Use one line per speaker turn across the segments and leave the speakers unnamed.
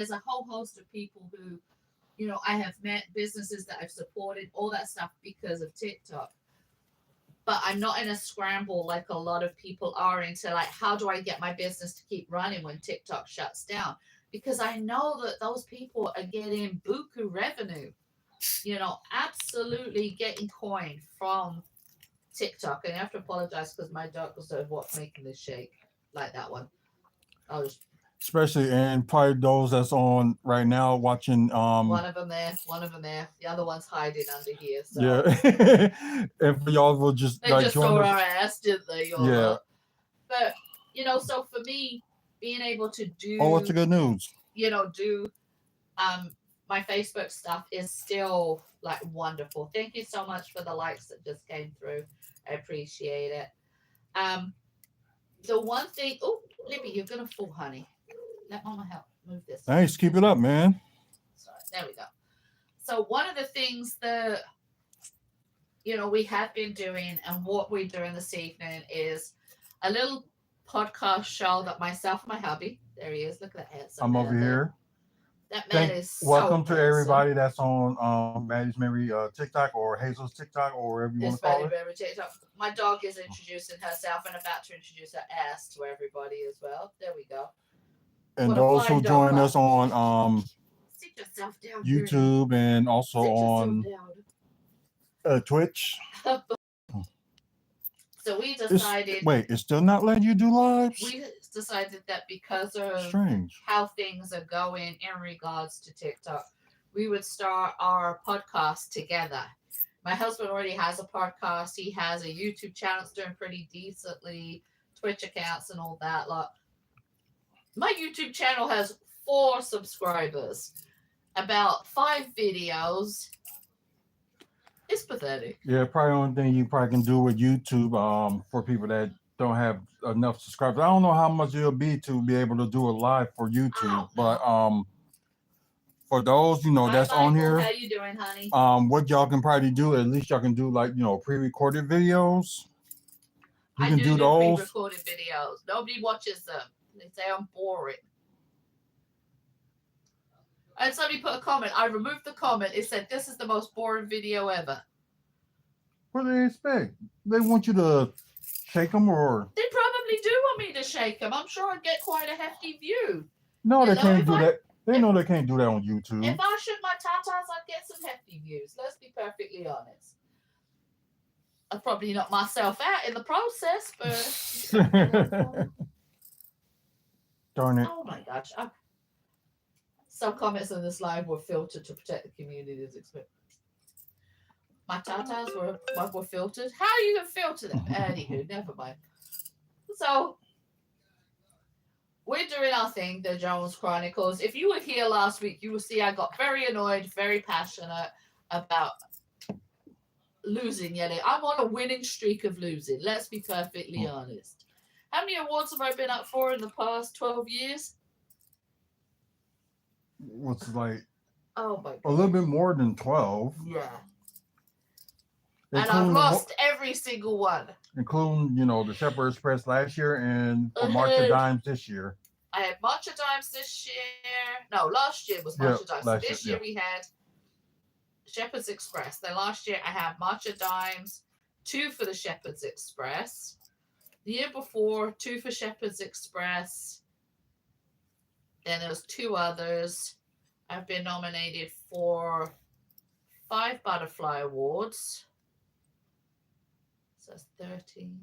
there's a whole host of people who, I have met, businesses that I've supported, all that stuff because of TikTok. But I'm not in a scramble like a lot of people are into like, how do I get my business to keep running when TikTok shuts down? Because I know that those people are getting buku revenue, absolutely getting coin from TikTok. And I have to apologize because my dog was what's making this shake like that one. I was
Especially and probably those that's on right now watching.
one of them there, one of them there. The other one's hiding under here.
Yeah,
So
and for y'all will just
they
like
just
join
saw
us.
our ass, didn't they? All
Yeah.
up. But so for me, being able to
Oh, what's the
do,
good news?
do um my Facebook stuff is still like wonderful. Thank you so much for the likes that just came through. I appreciate it. Um, the one thing, oh, Libby, you're gonna fall, honey. Let Mama help move this.
Thanks. Keep it up, man.
Sorry, there we go. So one of the things that we have been doing, and what we're doing this evening, is a little podcast show that myself and my hubby. There he is. Look at that handsome
I'm
man
over
there.
here.
That man is so
Welcome to
handsome.
everybody that's on Maddie's Mary TikTok or Hazel's TikTok or whatever you want
It's
to call
very,
it.
very TikTok. My dog is introducing herself and about to introduce her ass to everybody as well. There we go.
And
What a
those
fine
who
dog,
join
Bob.
us on
Sit yourself down, Gurney.
YouTube and also
Sit yourself
on
down.
Twitch.
So we decided.
It's still not letting you do lives?
We decided that because of
Strange.
how things are going in regards to TikTok, we would start our podcast together. My husband already has a podcast. He has a YouTube channel that's doing pretty decently, Twitch accounts and all that lot. My YouTube channel has 4 subscribers, about 5 videos. It's pathetic.
Yeah, probably the only thing you probably can do with YouTube for people that don't have enough subscribers. I don't know how much it'll be to be able to do it live for YouTube, but for those
Hi,
that's
Michael.
on here,
How you doing, honey?
what y'all can probably do, at least y'all can do like pre-recorded videos. You
I
can
do
those.
pre-recorded videos. Nobody watches them. They say I'm boring. And somebody put a comment. I removed the comment. It said, "This is the most boring video ever."
What do they expect? They want you to shake them or?
They probably do want me to shake them. I'm sure I'd get quite a hefty view.
No, they can't
if
do that. They know they can't do that on YouTube.
If I shook my tatas, I'd get some hefty views. Let's be perfectly honest. I'd probably knock myself out in the process, but
Darn it.
oh my gosh. Some comments on this live were filtered to protect the community's experience. My tatas were filtered. How are you going to filter them? Anywho, never mind. So, we're doing our thing, the Jones Chronicles. If you were here last week, you will see I got very annoyed, very passionate about losing yet. I'm on a winning streak of losing. Let's be perfectly honest. How many awards have I been up for in the past 12 years?
What's like?
Oh my God.
A little bit more than 12.
Yeah. And I've lost every single one.
Including, the Shepherd Express last year and for March of Dimes this year.
I had March of Dimes this year. No, last year was March of Dimes. So this year we had Shepherd's Express. Then last year I had March of Dimes, 2 for the Shepherd's Express. The year before, 2 for Shepherd's Express. Then there was 2 others. I've been nominated for 5 Butterfly Awards. So that's 13.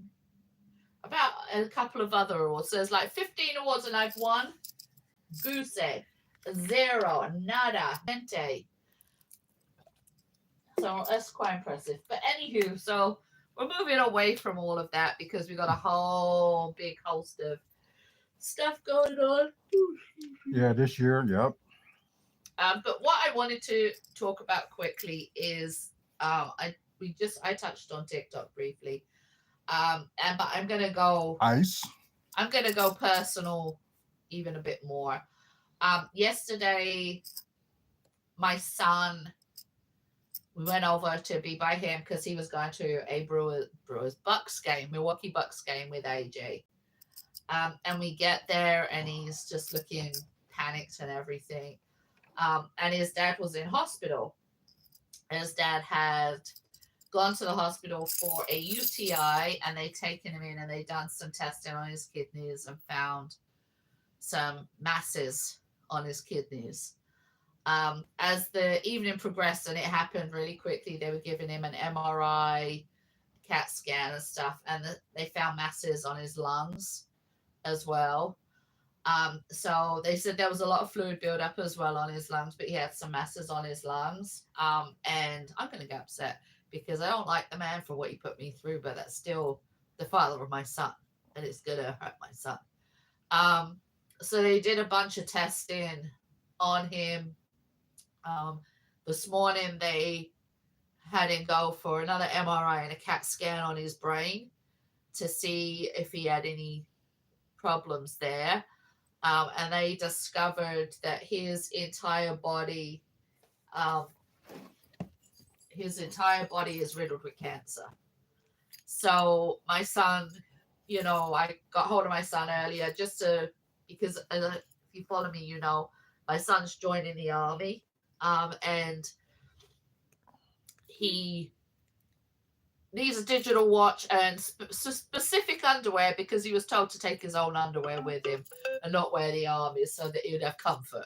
About a couple of other awards. So there's like 15 awards and I've won. Goose egg. 0. Nada. Mente. So that's quite impressive. But anywho, so we're moving away from all of that because we got a whole big host of stuff going on.
Yeah, this year, yep.
But what I wanted to talk about quickly is I touched on TikTok briefly. But I'm gonna go
ice.
I'm gonna go personal even a bit more. Yesterday my son, we went over to be by him because he was going to a Brewers Bucks game, Milwaukee Bucks game with AJ. And we get there and he's just looking panicked and everything. And his dad was in hospital. His dad had gone to the hospital for a UTI, and they taken him in and they done some testing on his kidneys and found some masses on his kidneys. As the evening progressed, and it happened really quickly, they were giving him an MRI, CAT scan and stuff, and they found masses on his lungs as well. So they said there was a lot of fluid buildup as well on his lungs, but he had some masses on his lungs. And I'm going to get upset because I don't like the man for what he put me through, but that's still the father of my son, and it's going to hurt my son. So they did a bunch of testing on him. This morning they had him go for another MRI and a CAT scan on his brain to see if he had any problems there. And they discovered that his entire body is riddled with cancer. So my son, I got hold of my son earlier because if you follow me, my son's joining the army, and he needs a digital watch and specific underwear because he was told to take his own underwear with him and not wear the army's so that he would have comfort.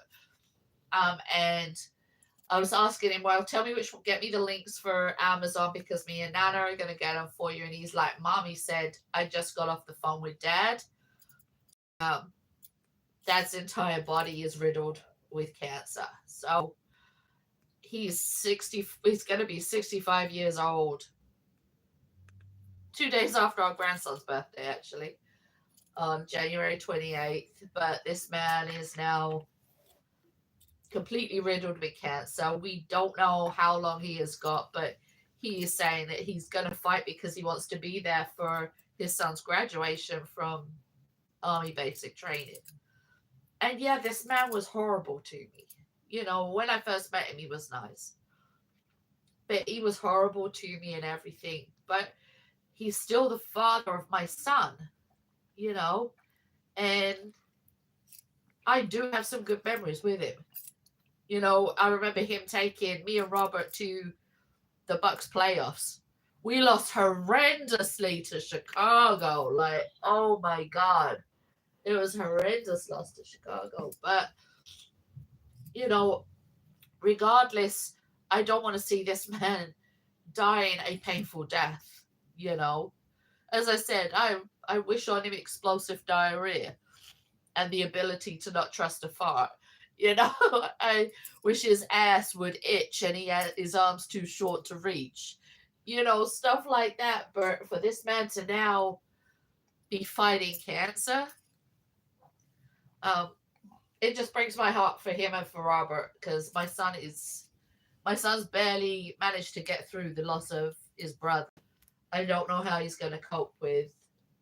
And I was asking him, well, tell me get me the links for Amazon because me and Nana are going to get them for you. And he's like, Mom, he said, I just got off the phone with Dad. Dad's entire body is riddled with cancer. So he's going to be 65 years old. 2 days after our grandson's birthday, actually, on January 28th. But this man is now completely riddled with cancer. We don't know how long he has got, but he is saying that he's going to fight because he wants to be there for his son's graduation from Army basic training. And yeah, this man was horrible to me. When I first met him, he was nice. But he was horrible to me and everything. But he's still the father of my son, and I do have some good memories with him. I remember him taking me and Robert to the Bucks playoffs. We lost horrendously to Chicago. Like, oh my God. It was horrendous loss to Chicago. But, regardless, I don't want to see this man dying a painful death. As I said, I wish on him explosive diarrhea and the ability to not trust a fart. I wish his ass would itch and he had his arms too short to reach. Stuff like that. But for this man to now be fighting cancer, it just breaks my heart for him and for Robert because my son's barely managed to get through the loss of his brother. I don't know how he's going to cope with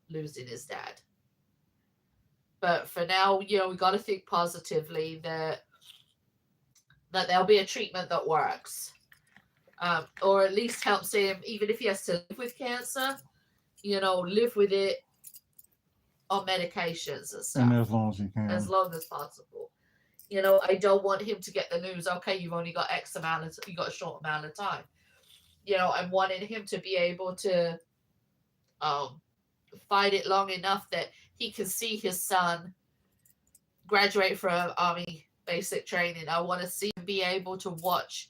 losing his dad. But for now, we got to think positively that there'll be a treatment that works. Or at least helps him, even if he has to live with cancer, live with it on medications and stuff.
And as long as he can.
As long as possible. I don't want him to get the news, okay, you've only got you got a short amount of time. I'm wanting him to be able to fight it long enough that he can see his son graduate from Army basic training. I want to see him be able to watch,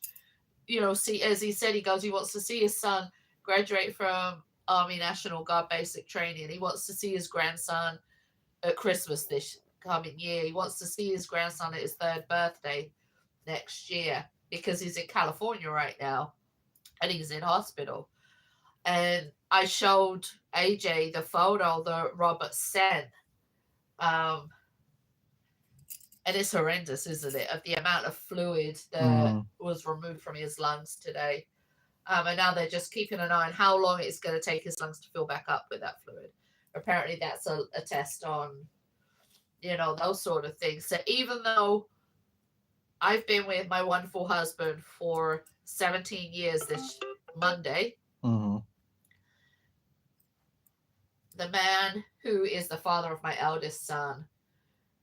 see, as he said, he wants to see his son graduate from Army National Guard basic training. He wants to see his grandson at Christmas this coming year. He wants to see his grandson at his 3rd birthday next year because he's in California right now. And he's in hospital. And I showed AJ the photo that Robert sent. And it's horrendous, isn't it? Of the amount of fluid that was removed from his lungs today. And now they're just keeping an eye on how long it's going to take his lungs to fill back up with that fluid. Apparently that's a test on, those sort of things. So even though I've been with my wonderful husband for 17 years this Monday.
Mm-hmm.
The man who is the father of my eldest son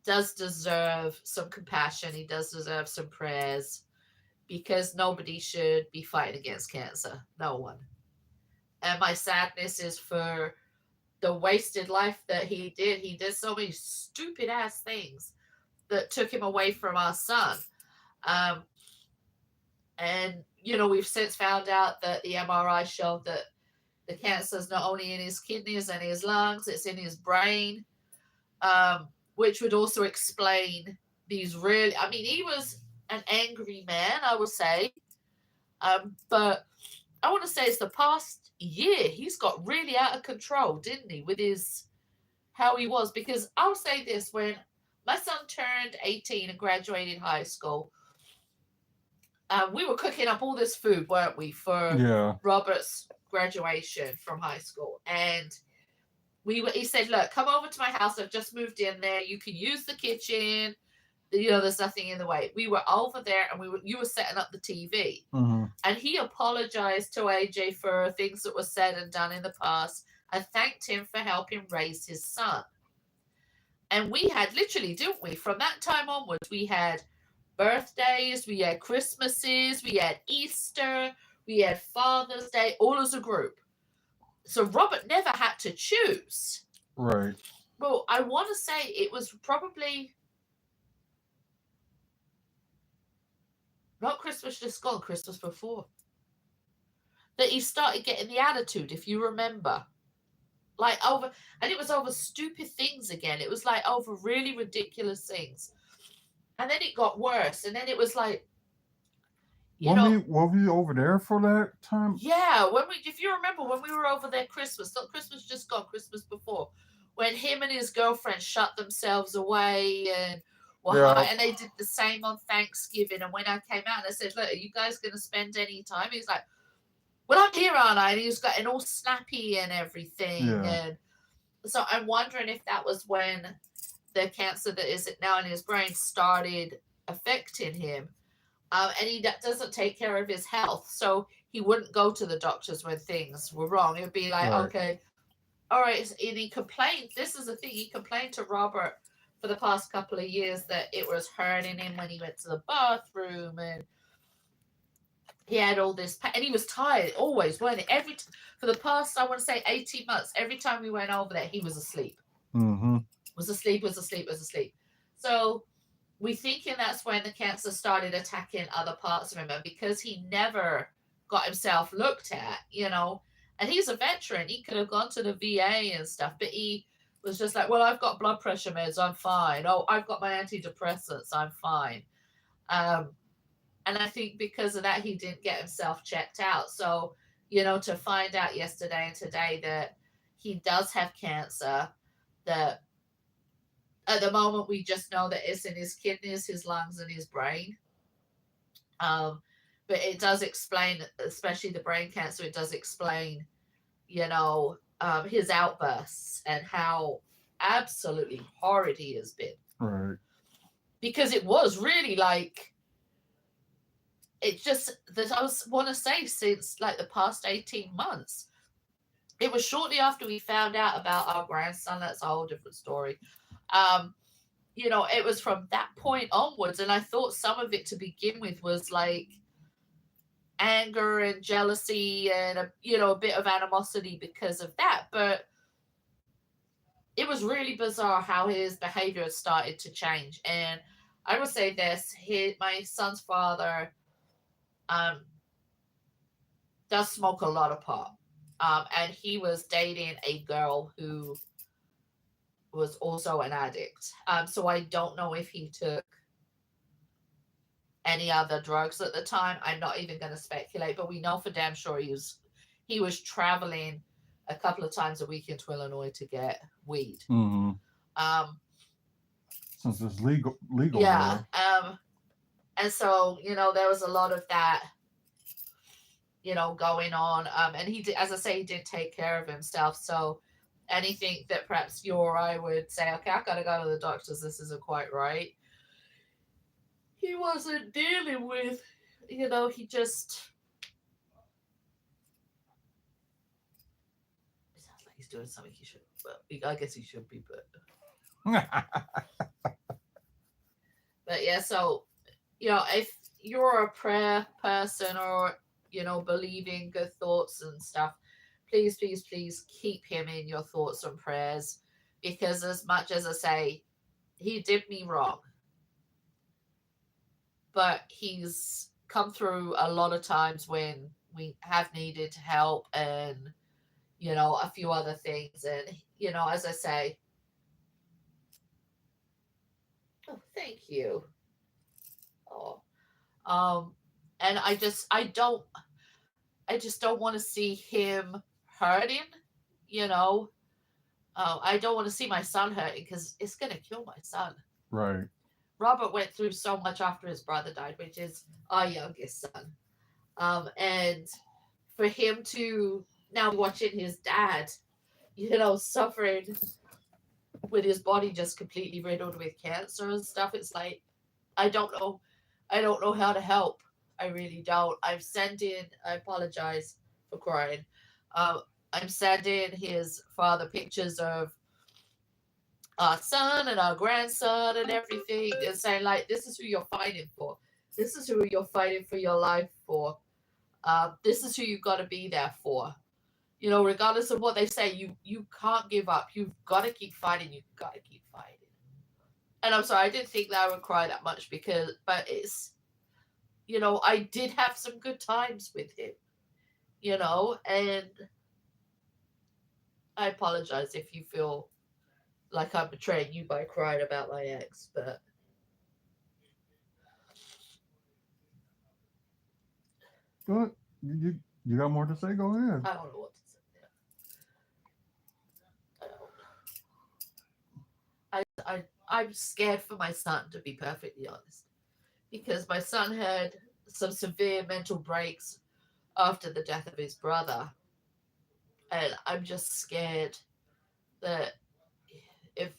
does deserve some compassion. He does deserve some prayers, because nobody should be fighting against cancer. No one. And my sadness is for the wasted life that he did. He did so many stupid ass things that took him away from our son. Um, and, we've since found out that the MRI showed that the cancer is not only in his kidneys and his lungs, it's in his brain, which would also explain these really, he was an angry man, I would say. But I want to say it's the past year, he's got really out of control, didn't he, with how he was? Because I'll say this, when my son turned 18 and graduated high school, we were cooking up all this food, weren't we, for Robert's graduation from high school. And he said, look, come over to my house. I've just moved in there. You can use the kitchen. There's nothing in the way. We were over there, and you were setting up the TV.
Mm-hmm.
And he apologized to AJ for things that were said and done in the past, and thanked him for helping raise his son. And we had literally, didn't we, from that time onwards, we had birthdays, we had Christmases, we had Easter, we had Father's Day, all as a group. So Robert never had to choose.
Right.
Well, I want to say it was probably not Christmas just gone, Christmas before, that he started getting the attitude, if you remember. And it was over stupid things again. It was like over really ridiculous things. And then it got worse. And then it was like,
were we over there for that time?
Yeah, if you remember, when we were over there not Christmas just gone, Christmas before, when him and his girlfriend shut themselves away and and they did the same on Thanksgiving. And when I came out and I said, look, are you guys going to spend any time? He's like, well, I'm here, aren't I? And he was getting all snappy and everything.
Yeah.
And so I'm wondering if that was when the cancer that is now in his brain started affecting him. And he doesn't take care of his health. So he wouldn't go to the doctors when things were wrong. It would be like, okay, all right. And he complained. This is the thing. He complained to Robert for the past couple of years that it was hurting him when he went to the bathroom, and he had all this and he was tired always, wasn't it? For the past, I want to say 18 months, every time we went over there, he was asleep.
Mm-hmm.
Was asleep. So we thinking that's when the cancer started attacking other parts of him, and because he never got himself looked at, and he's a veteran, he could have gone to the VA and stuff, but he was just like, well, I've got blood pressure meds, I'm fine. Oh, I've got my antidepressants, I'm fine. And I think because of that, he didn't get himself checked out. So, to find out yesterday and today that he does have cancer, that at the moment we just know that it's in his kidneys, his lungs, and his brain. But it does explain, especially the brain cancer, it does explain, his outbursts and how absolutely horrid he has been.
Right.
Because it was really like, it just, that I want to say, since like the past 18 months. It was shortly after we found out about our grandson. That's a whole different story. It was from that point onwards. And I thought some of it to begin with was like anger and jealousy and a bit of animosity because of that. But it was really bizarre how his behavior had started to change. And I will say this, my son's father does smoke a lot of pot. And he was dating a girl who was also an addict. So I don't know if he took any other drugs at the time. I'm not even going to speculate, but we know for damn sure he was traveling a couple of times a week into Illinois to get weed.
Mm-hmm. Since it's legal.
Yeah. And so, there was a lot of that, going on. And he did, as I say, he did take care of himself. So anything that perhaps you or I would say, okay, I got to go to the doctors, this isn't quite right, he wasn't dealing with, he just, it sounds like he's doing something he should, but I guess he should be, but But yeah, so if you're a prayer person or believing good thoughts and stuff, please, please, please keep him in your thoughts and prayers, because as much as I say he did me wrong, but he's come through a lot of times when we have needed help and a few other things. And as I say, oh, thank you. Oh, um and I just don't want to see him hurting, you know. I don't want to see my son hurting because it's gonna kill my son.
Right.
Robert went through so much after his brother died, which is our youngest son. And for him to now be watching his dad, suffering with his body just completely riddled with cancer and stuff, it's like I don't know. I don't know how to help. I really don't. I've sent in. I apologize for crying. Uh, I'm sending his father pictures of our son and our grandson and everything, and saying like, "This is who you're fighting for. This is who you're fighting for your life for. This is who you've got to be there for. Regardless of what they say, you can't give up. You've got to keep fighting. You've got to keep fighting." And I'm sorry, I didn't think that I would cry that much but it's, I did have some good times with him, and I apologize if you feel like I'm betraying you by crying about my ex, but
Go ahead. You got more to say? Go ahead.
I don't know what to say. I don't. I'm scared for my son, to be perfectly honest, because my son had some severe mental breaks after the death of his brother, and I'm just scared that if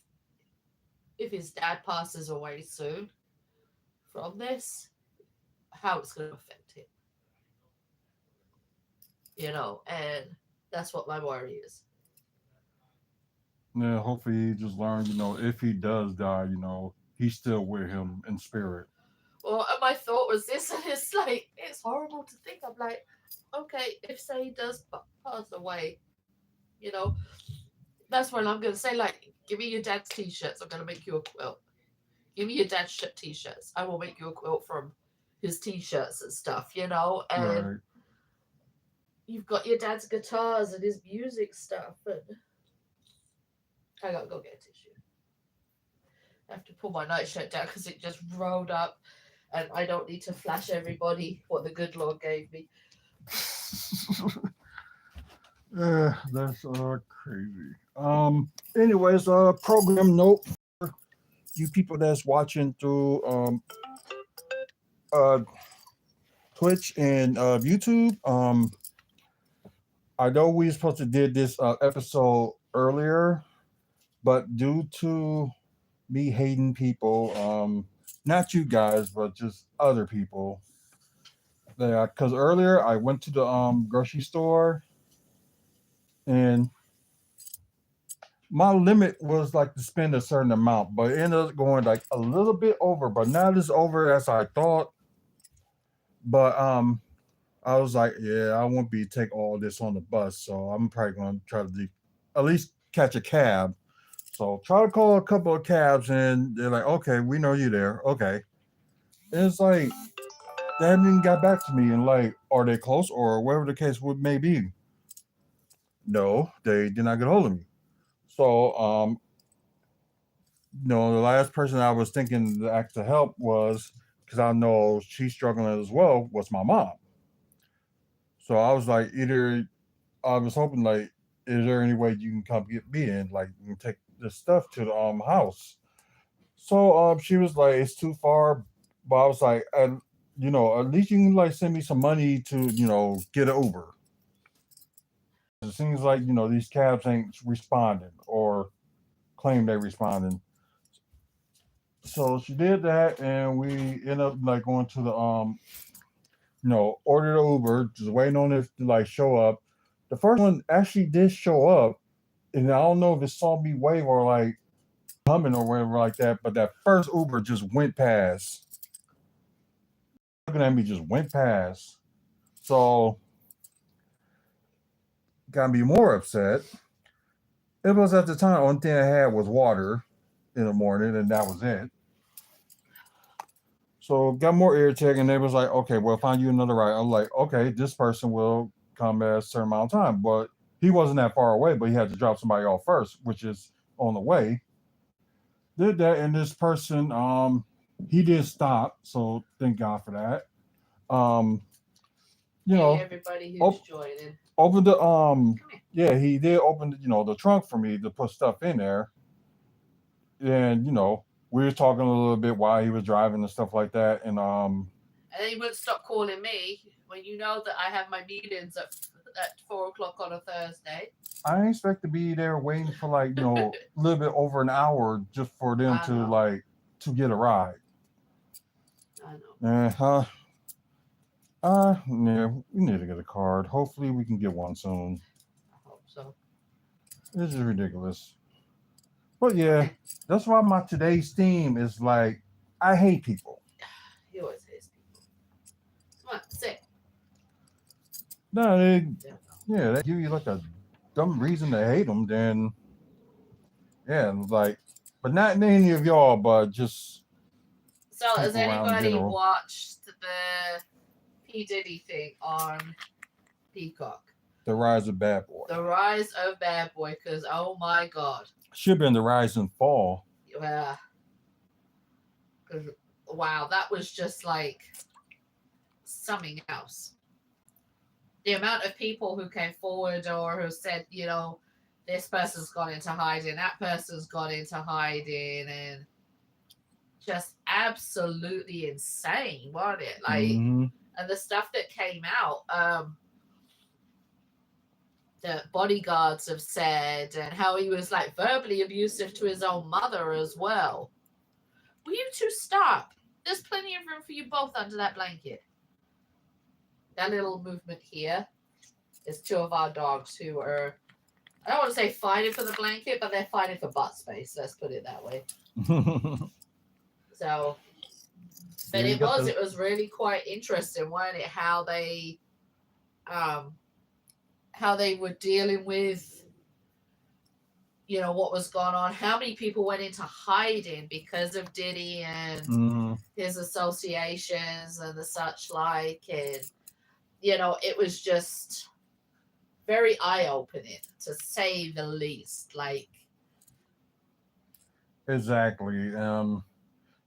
if his dad passes away soon from this, how it's going to affect him, and that's what my worry is.
Yeah, hopefully he just learned, if he does die, he's still with him in spirit.
Well, and my thought was this, and it's like, it's horrible to think. I'm like, okay, if say he does pass away, you know, that's when I'm going to say, like, give me your dad's t-shirts. I'm going to make you a quilt. Give me your dad's t-shirts. I will make you a quilt from his t-shirts and stuff, and
Right.
you've got your dad's guitars and his music stuff, and I gotta go get a tissue. I have to pull my nightshirt down because it just rolled up, and I don't need to flash everybody what the good Lord gave me.
Yeah, that's crazy. Anyways, program note for you people that's watching through uh Twitch and YouTube. I know we were supposed to did this episode earlier, but due to me hating people, not you guys, but just other people. Yeah, because earlier I went to the grocery store and my limit was like to spend a certain amount, but it ended up going like a little bit over, but not as over as I thought. But I was like, yeah, I won't be take all this on the bus, so I'm probably going to try to at least catch a cab. So try to call a couple of cabs, and they're like, okay, we know you there. Okay, and it's like they haven't even got back to me, and like, are they close or whatever the case may be? No, they did not get hold of me. So the last person I was thinking to ask to help was because I know she's struggling as well was my mom. So I was like, either I was hoping like, is there any way you can come get me in, like you can take this stuff to the house? So she was like, it's too far, but I was like, at least you can like send me some money to get an Uber. It seems like these cabs ain't responding or claim they responding. So she did that, and we ended up like going to the ordered an Uber, just waiting on it to like show up. The first one actually did show up, and I don't know if it saw me wave or like coming or whatever like that. But that first Uber just went past. Looking at me, just went past. So got me more upset. It was at the time, only thing I had was water in the morning, and that was it. So got more irritated, and they was like, okay, we'll find you another ride. I'm like, okay, this person will come at a certain amount of time. But he wasn't that far away, but he had to drop somebody off first, which is on the way. Did that, and this person, he did stop, so thank God for that. Um, you
Hey,
know,
everybody who's
op-
joining.
opened the
Come here.
yeah, he did open the trunk for me to put stuff in there. And we were talking a little bit while he was driving and stuff like that.
And then he wouldn't stop calling me when you know that I have my meetings at 4 o'clock on a Thursday.
I expect to be there waiting for like a little bit over an hour just for them to get a ride.
I know.
Yeah, we need to get a card. Hopefully we can get one soon.
I hope so.
This is ridiculous. But yeah, that's why my today's theme is like, I hate people.
He always hates people. Come on, sit.
No, they give you like a dumb reason to hate them, then yeah, like, but not any of y'all, but just.
So has anybody watched the P. Diddy thing on Peacock?
The Rise of Bad Boy.
The Rise of Bad Boy, because oh my God.
Should have been The Rise and Fall.
Yeah. Wow, that was just like something else. The amount of people who came forward or who said, this person's gone into hiding, that person's gone into hiding, and just absolutely insane, wasn't it? Like, and the stuff that came out, the bodyguards have said, and how he was like verbally abusive to his own mother as well. Will you two stop? There's plenty of room for you both under that blanket. That little movement here is two of our dogs who are, I don't want to say fighting for the blanket, but they're fighting for butt space. Let's put it that way. So, but it was really quite interesting, wasn't it? How they were dealing with, what was going on. How many people went into hiding because of Diddy and his associations and the such like, and it was just very eye-opening, to say the least. Like,
exactly.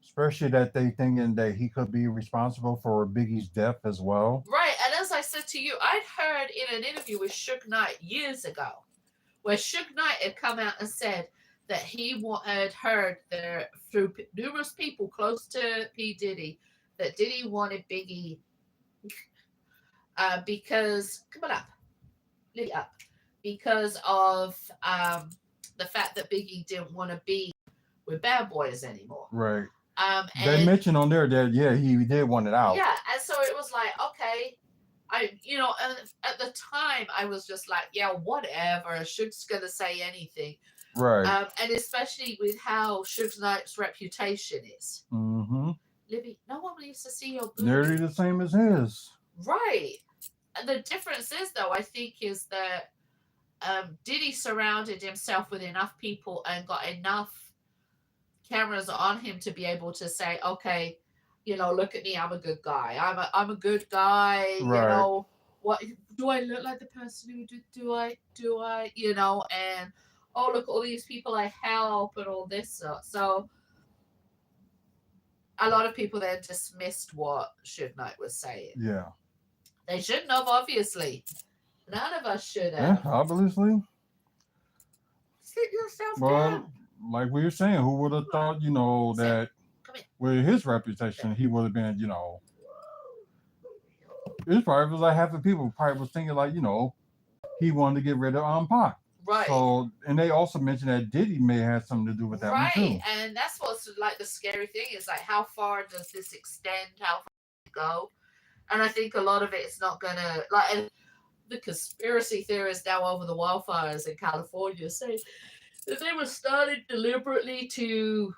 Especially that they thinking that he could be responsible for Biggie's death as well.
Right, and as I said to you, I'd heard in an interview with Suge Knight years ago, where Suge Knight had come out and said that he had heard there through numerous people close to P. Diddy that Diddy wanted Biggie because, come on up, lift up, because of the fact that Biggie didn't want to be with Bad Boys anymore.
Right. They mentioned on there that he did want it out.
Yeah, and so it was like, okay, and at the time I was just like, yeah, whatever. Suge's gonna say anything,
right?
And especially with how Suge Knight's reputation is. Libby, no one needs to see your booty.
Nearly the same as his.
Right, and the difference is, though, I think, is that Diddy surrounded himself with enough people and got enough cameras on him to be able to say, okay, look at me, I'm a good guy. I'm a good guy.
Right.
What do I look like? The person who do I? And oh, look, all these people I help and all this stuff. So a lot of people then dismissed what Suge Knight was saying.
Yeah.
They shouldn't have, obviously. None of us should have.
Yeah, obviously.
Sit yourself down.
Like we were saying, who would have thought, that with his reputation, he would have been, it's probably was like half the people probably was thinking like, he wanted to get rid of Pac.
Right.
So, and they also mentioned that Diddy may have something to do with that one too.
Right, and that's what's like the scary thing is like, how far does this extend? How far does it go? And I think a lot of it is not gonna like. And the conspiracy theorists now over the wildfires in California say that they were started deliberately to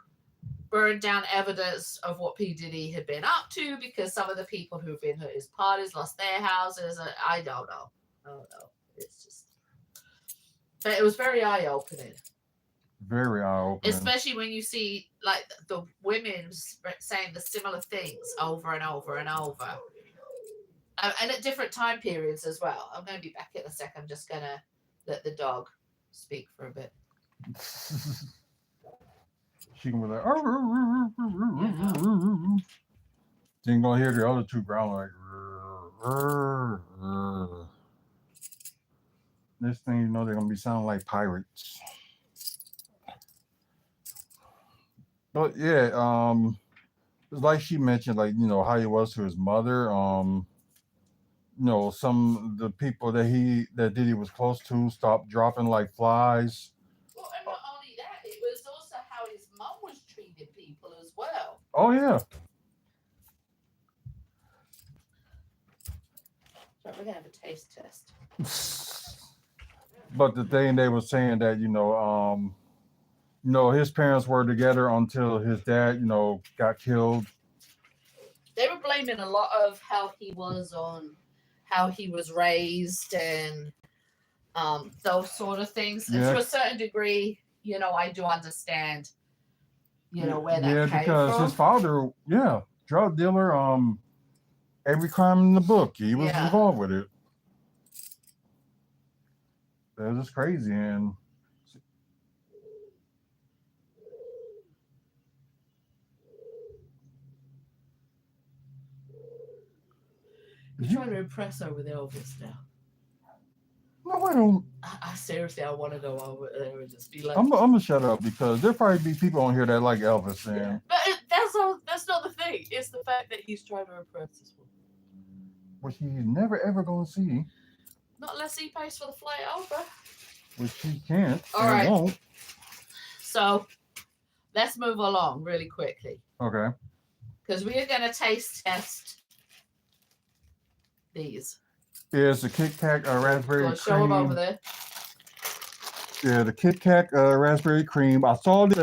burn down evidence of what P. Diddy had been up to because some of the people who've been at his parties lost their houses. I don't know. I don't know. It's just, but it was very eye opening.
Very eye opening.
Especially when you see like the women saying the similar things over and over and over. And at different time periods as well. I'm going to be back in a sec. I'm just going to let the dog speak for a bit.
She can be like, then you're going to hear the other two growl like, this thing, you know, they're going to be sounding like pirates. But yeah, it's like she mentioned, like, you know, how he was to his mother. You know, some the people that Diddy was close to stopped dropping like flies.
Well, and not only that, it was also how his mum was treating people as well.
Oh yeah.
So we're gonna have a taste test.
But the thing they were saying that, you know, his parents were together until his dad, you know, got killed.
They were blaming a lot of how he was raised and those sort of things. And to a certain degree, you know, I do understand, you know, where that came from. Yeah,
because his father, drug dealer, every crime in the book, he was involved with it. That was just crazy. And
You're trying to impress her with Elvis now.
No, I don't.
I seriously, I want to go over there and just be like,
I'm gonna shut up because there probably be people on here that like Elvis. And
but that's not the thing. It's the fact that he's trying to impress this woman.
Which he's never ever gonna see.
Not unless he pays for the flight over.
Which he can't.
All right.
Won't.
So let's move along really quickly.
Okay.
Because we are going to taste test these.
Yeah, it's a Kit Kat raspberry cream.
Show them over there.
Yeah, the Kit Kat raspberry cream. I saw it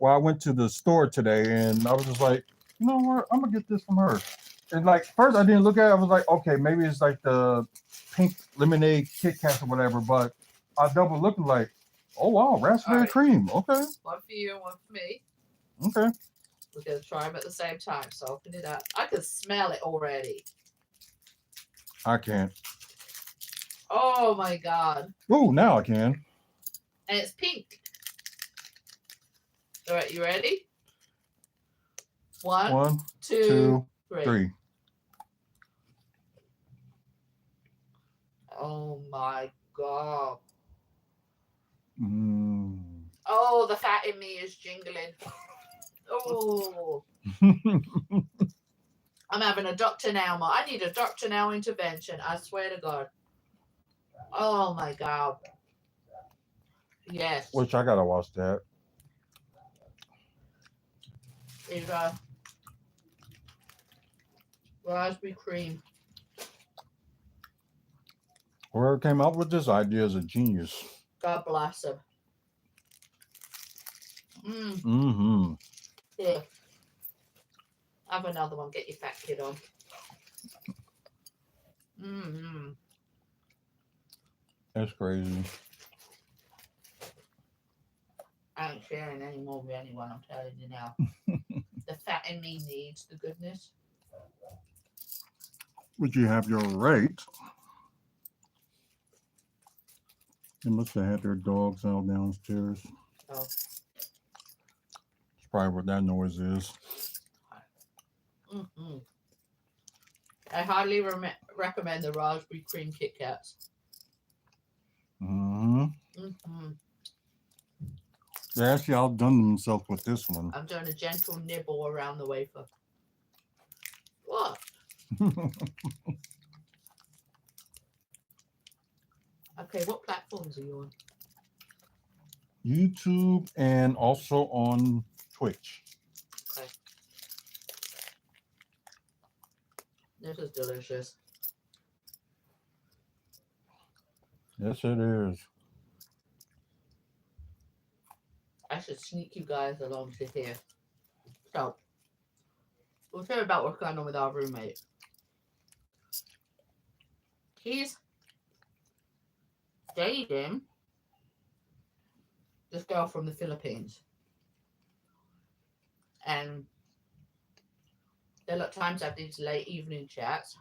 while I went to the store today, and I was just like, you know what? I'm gonna get this from her. And like first, I didn't look at it. I was like, okay, maybe it's like the pink lemonade Kit Kats or whatever. But I double looked like, oh wow, raspberry cream. Okay.
One for you and one for me.
Okay.
We're gonna try them at the same time. So open it up. I can smell it already.
I can't.
Oh my god.
Oh, now I can.
And it's pink. All right, you ready? One, two, three. Oh my god. Oh, the fat in me is jingling. Oh. I'm having a Dr. Now. I need a Dr. Now intervention. I swear to God. Oh my God. Yes.
Which I gotta watch that.
Is raspberry cream.
Whoever came up with this idea is a genius.
God bless him. Here. Have another one. Get your fat kid on.
That's crazy.
I ain't sharing any more with anyone, I'm telling you now. The fat in me needs the goodness.
Would you have your right? They must have had their dogs out downstairs.
Oh.
That's probably what that noise is.
I highly recommend the raspberry cream Kit Kats.
They actually outdone themselves with this one.
I'm doing a gentle nibble around the wafer. What? Okay, what platforms are you on?
YouTube and also on Twitch.
Okay. This is delicious.
Yes, it is.
should sneak you guys along to here. So, we'll tell you about what's going on with our roommate. He's dating this girl from the Philippines. And they'll at times have these late evening chats.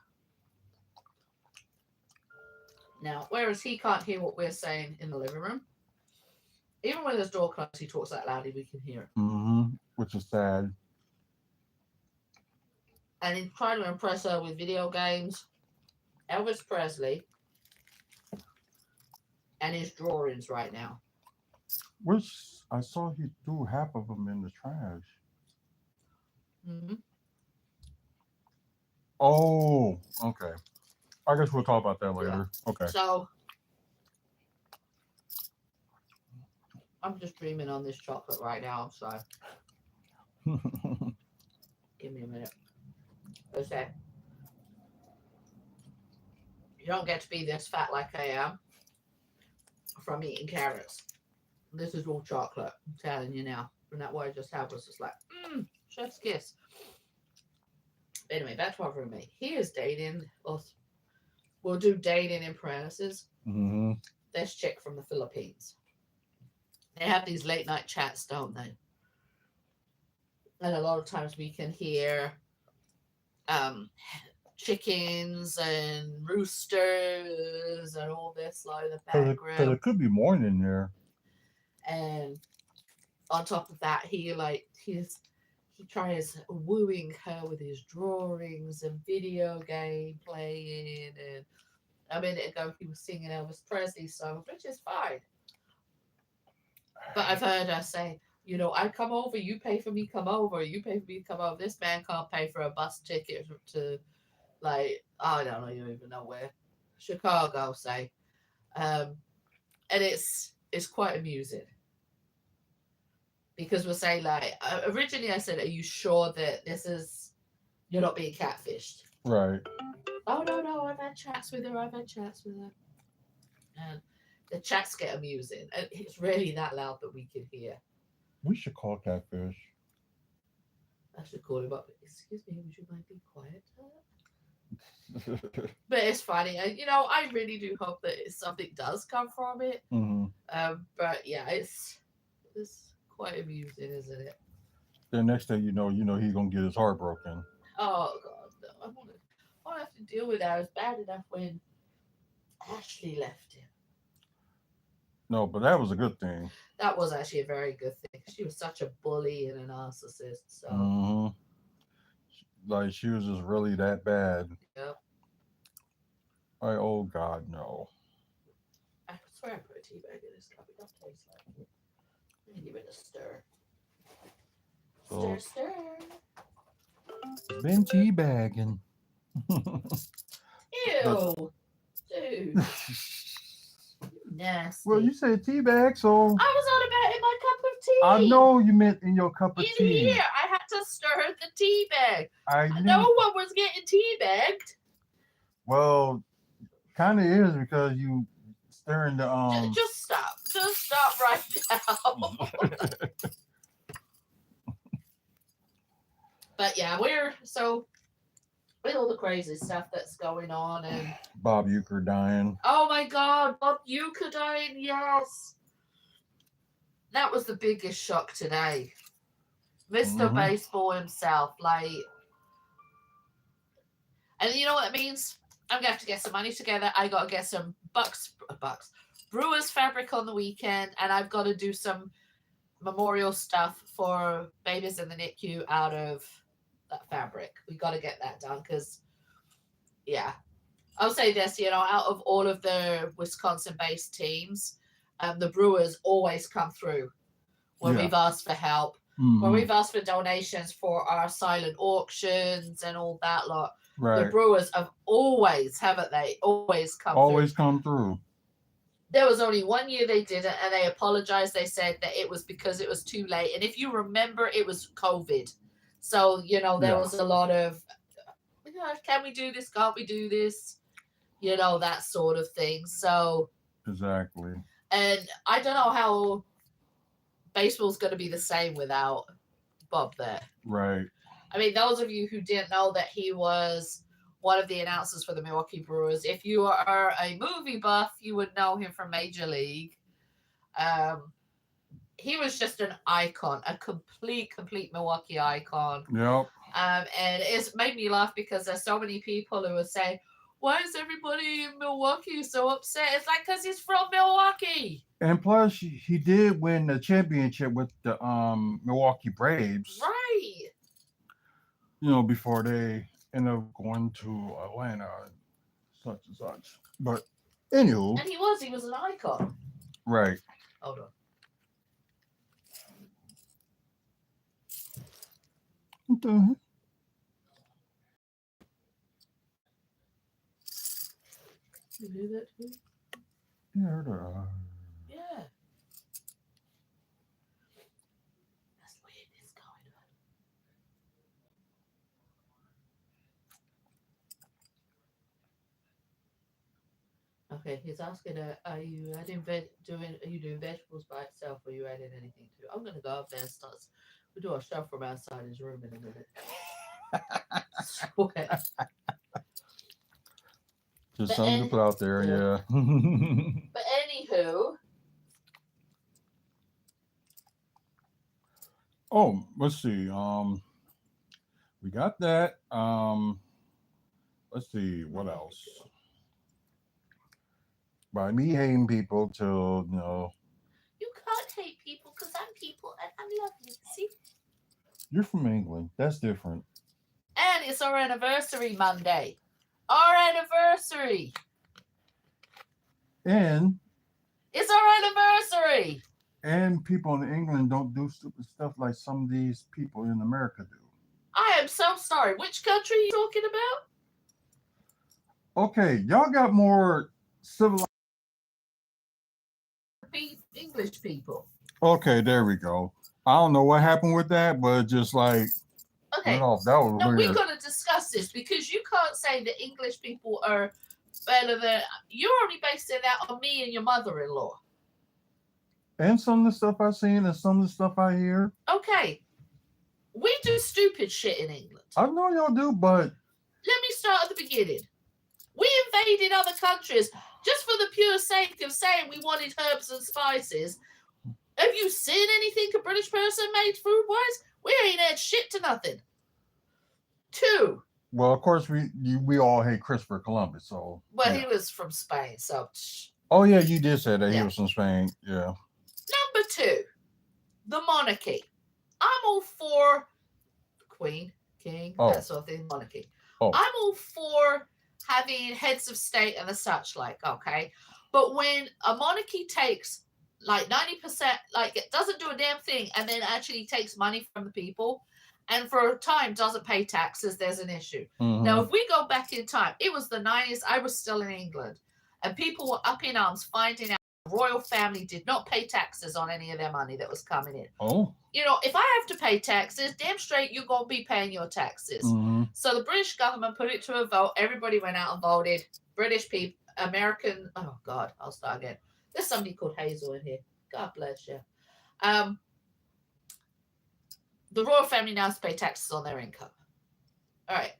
Now, whereas he can't hear what we're saying in the living room, even when there's door closed, he talks that loudly we can hear it.
Which is sad.
And he's trying to impress her with video games, Elvis Presley, and his drawings right now.
Which I saw he threw half of them in the trash. Oh, okay. I guess we'll talk about that later. Yeah. Okay.
So, I'm just dreaming on this chocolate right now. I'm sorry. Give me a minute. What's that? You don't get to be this fat like I am from eating carrots. This is all chocolate. I'm telling you now. And that what I just had was just like, chef's kiss. Anyway, back to our roommate. He is dating us. We'll do dating in parentheses. This chick from the Philippines. They have these late night chats, don't they? And a lot of times we can hear chickens and roosters and all this like in the background.
Because it could be more in there.
And on top of that, he tries wooing her with his drawings and video game playing. And a minute ago, he was singing Elvis Presley songs, which is fine. But I've heard her say, you know, I come over, you pay for me, come over, you pay for me, come over. This man can't pay for a bus ticket to, like, I don't know, you don't even know where, Chicago, say. And it's quite amusing. Because we'll say, like, originally I said, are you sure that you're not being catfished?
Right.
Oh, no, I've had chats with her. And the chats get amusing. And it's really that loud that we can hear.
We should call Catfish.
I should call him up. Excuse me, would you mind being quiet? But it's funny. And, you know, I really do hope that something does come from it. But, yeah, it's quite amusing, isn't it?
The next thing you know he's going to get his heart broken.
Oh, God, no. I won't have to deal with that. It was bad enough when Ashley left him.
No, but that was a good thing.
That was actually a very good thing. She was such a bully and a narcissist. So,
like she was just really that bad.
Yep.
Oh God, no.
I swear I put a tea bag in this cup. It don't taste like it. I'm gonna give it a stir. Stir.
Been tea bagging.
Ew, dude. Nasty.
Well, you said tea bag, so
I was on about in my cup of tea.
I know you meant in your cup of tea.
In here, I had to stir the tea bag.
I knew.
No one was getting tea bagged.
Well, kind of is because you stirring the
Just stop. Just stop right now. But yeah, with all the crazy stuff that's going on and
Bob Uecker dying.
Oh my God, Bob Uecker dying, yes. That was the biggest shock today. Mr. Baseball himself, like, and you know what it means? I'm gonna have to get some money together. I gotta get some Brewers fabric on the weekend, and I've got to do some memorial stuff for babies in the NICU out of that fabric. We got to get that done because, yeah. I'll say this, out of all of the Wisconsin-based teams, the Brewers always come through when we've asked for help, when we've asked for donations for our silent auctions and all that lot. Right. The Brewers have always, haven't they? Always come
through.
There was only one year they didn't, and they apologized. They said that it was because it was too late. And if you remember, it was COVID. So, there was a lot of, can we do this? Can't we do this? That sort of thing. So.
Exactly.
And I don't know how baseball's going to be the same without Bob there.
Right.
I mean, those of you who didn't know that he was one of the announcers for the Milwaukee Brewers, if you are a movie buff, you would know him from Major League. He was just an icon, a complete Milwaukee icon.
Yep.
And it's made me laugh because there's so many people who are saying, why is everybody in Milwaukee so upset? It's like, because he's from Milwaukee.
And plus, he did win the championship with the Milwaukee Braves.
Right.
Before they ended up going to Atlanta, such and such. But anywho.
And he was an icon.
Right.
Hold on.
What the heck?
You do that too?
Yeah.
Yeah. That's weird. It's going on. Okay, he's asking, are you doing vegetables by itself, or are you adding anything to it? I'm gonna go up there and we'll do a show from outside his room in a minute.
Just something to put out there, yeah.
But anywho.
Oh, let's see. We got that. Let's see, what else? By me hating people till,
You can't hate people because I'm people and I'm lovely. See?
You're from England. That's different.
And it's our anniversary Monday. Our anniversary.
And
it's our anniversary.
And people in England don't do stupid stuff like some of these people in America do.
I am so sorry. Which country are you talking about?
Okay, y'all got more civilized
English people.
Okay, there we go. I don't know what happened with that, but just like
okay.
Off. That was weird.
We're going to discuss this because you can't say that English people are better than you're only basing that on me and your mother-in-law.
And some of the stuff I've seen and some of the stuff I hear.
Okay. We do stupid shit in England.
I know y'all do, but
let me start at the beginning. We invaded other countries just for the pure sake of saying we wanted herbs and spices. Have you seen anything a British person made food-wise? We ain't had shit to nothing. 2.
Well, of course, we all hate Christopher Columbus, so.
Well, he was from Spain, so.
Oh, yeah, you did say that he was from Spain, yeah.
Number 2, the monarchy. I'm all for Queen, King, that sort of thing, monarchy. I'm all for having heads of state and the such like, okay? But when a monarchy takes like 90%, like it doesn't do a damn thing and then actually takes money from the people and for a time doesn't pay taxes, there's an issue.
Mm-hmm.
Now, if we go back in time, it was the 90s, I was still in England, and people were up in arms finding out the royal family did not pay taxes on any of their money that was coming in.
Oh.
You know, if I have to pay taxes, damn straight you're going to be paying your taxes.
Mm-hmm.
So the British government put it to a vote. Everybody went out and voted. British people, American, oh God, I'll start again. There's somebody called Hazel in here. God bless you. The royal family now has to pay taxes on their income. All right.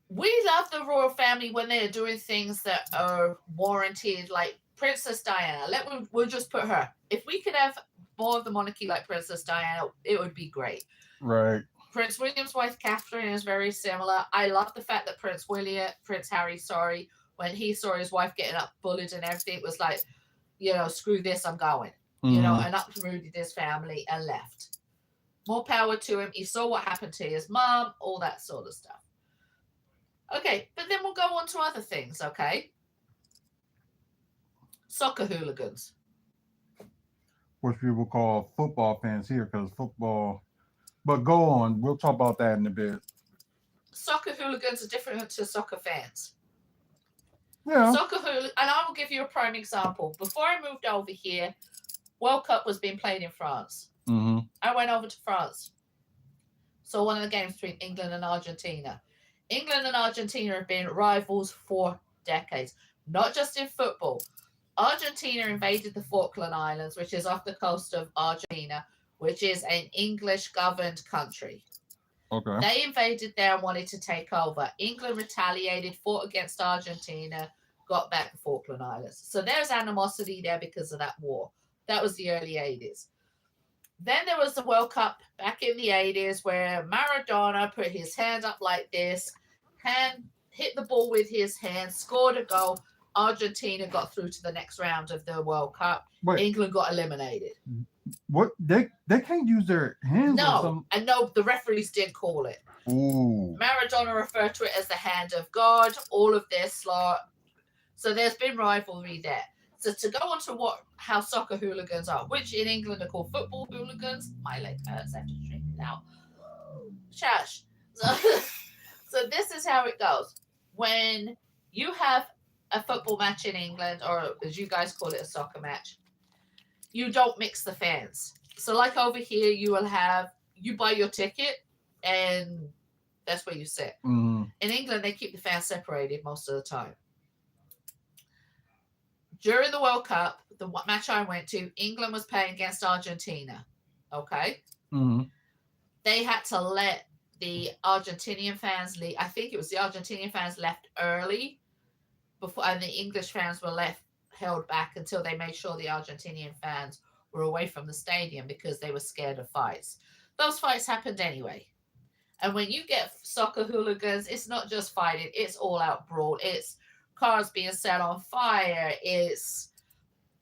We love the royal family when they're doing things that are warranted, like Princess Diana. We'll just put her. If we could have more of the monarchy like Princess Diana, it would be great.
Right.
Prince William's wife, Catherine, is very similar. I love the fact that Prince Harry, when he saw his wife getting up bullied and everything, it was like, you know, screw this, I'm going.
Mm-hmm.
You know, and uprooted his family and left. More power to him. He saw what happened to his mom, all that sort of stuff. Okay, but then we'll go on to other things, okay? Soccer hooligans.
Which people call football fans here because football. But go on. We'll talk about that in a bit.
Soccer hooligans are different to soccer fans.
Yeah.
Soccer hooligans, and I will give you a prime example. Before I moved over here, World Cup was being played in France.
Mm-hmm.
I went over to France. Saw one of the games between England and Argentina. England and Argentina have been rivals for decades, not just in football. Argentina invaded the Falkland Islands, which is off the coast of Argentina, which is an English governed country.
Okay.
They invaded there and wanted to take over. England retaliated, fought against Argentina, got back the Falkland Islands. So there's animosity there because of that war. That was the early 80s. Then there was the World Cup back in the 80s where Maradona put his hand up like this, hit the ball with his hand, scored a goal. Argentina got through to the next round of the World Cup.
Wait.
England got eliminated.
What they can't use their hands?
No, and no, the referees did call it.
Ooh.
Maradona referred to it as the hand of God. All of this lot. So there's been rivalry there. So to go on to how soccer hooligans are, which in England are called football hooligans. My leg hurts. I have to straighten it out. Shush. So this is how it goes. When you have a football match in England, or as you guys call it, a soccer match, you don't mix the fans. So like over here, you buy your ticket and that's where you sit.
Mm-hmm.
In England, they keep the fans separated most of the time. During the World Cup, the match I went to, England was playing against Argentina. Okay?
Mm-hmm.
They had to let the Argentinian fans leave. I think it was the Argentinian fans left early before, and the English fans were held back until they made sure the Argentinian fans were away from the stadium because they were scared of fights. Those fights happened anyway. And when you get soccer hooligans, it's not just fighting, it's all out brawl. It's cars being set on fire, it's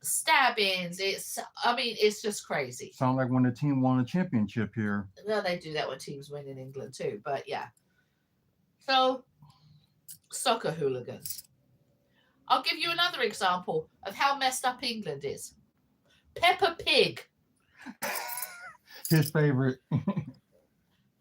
stabbings, it's just crazy.
Sound like when the team won a championship here.
Well, they do that when teams win in England too, but yeah. So, soccer hooligans. I'll give you another example of how messed up England is. Peppa Pig.
His favorite.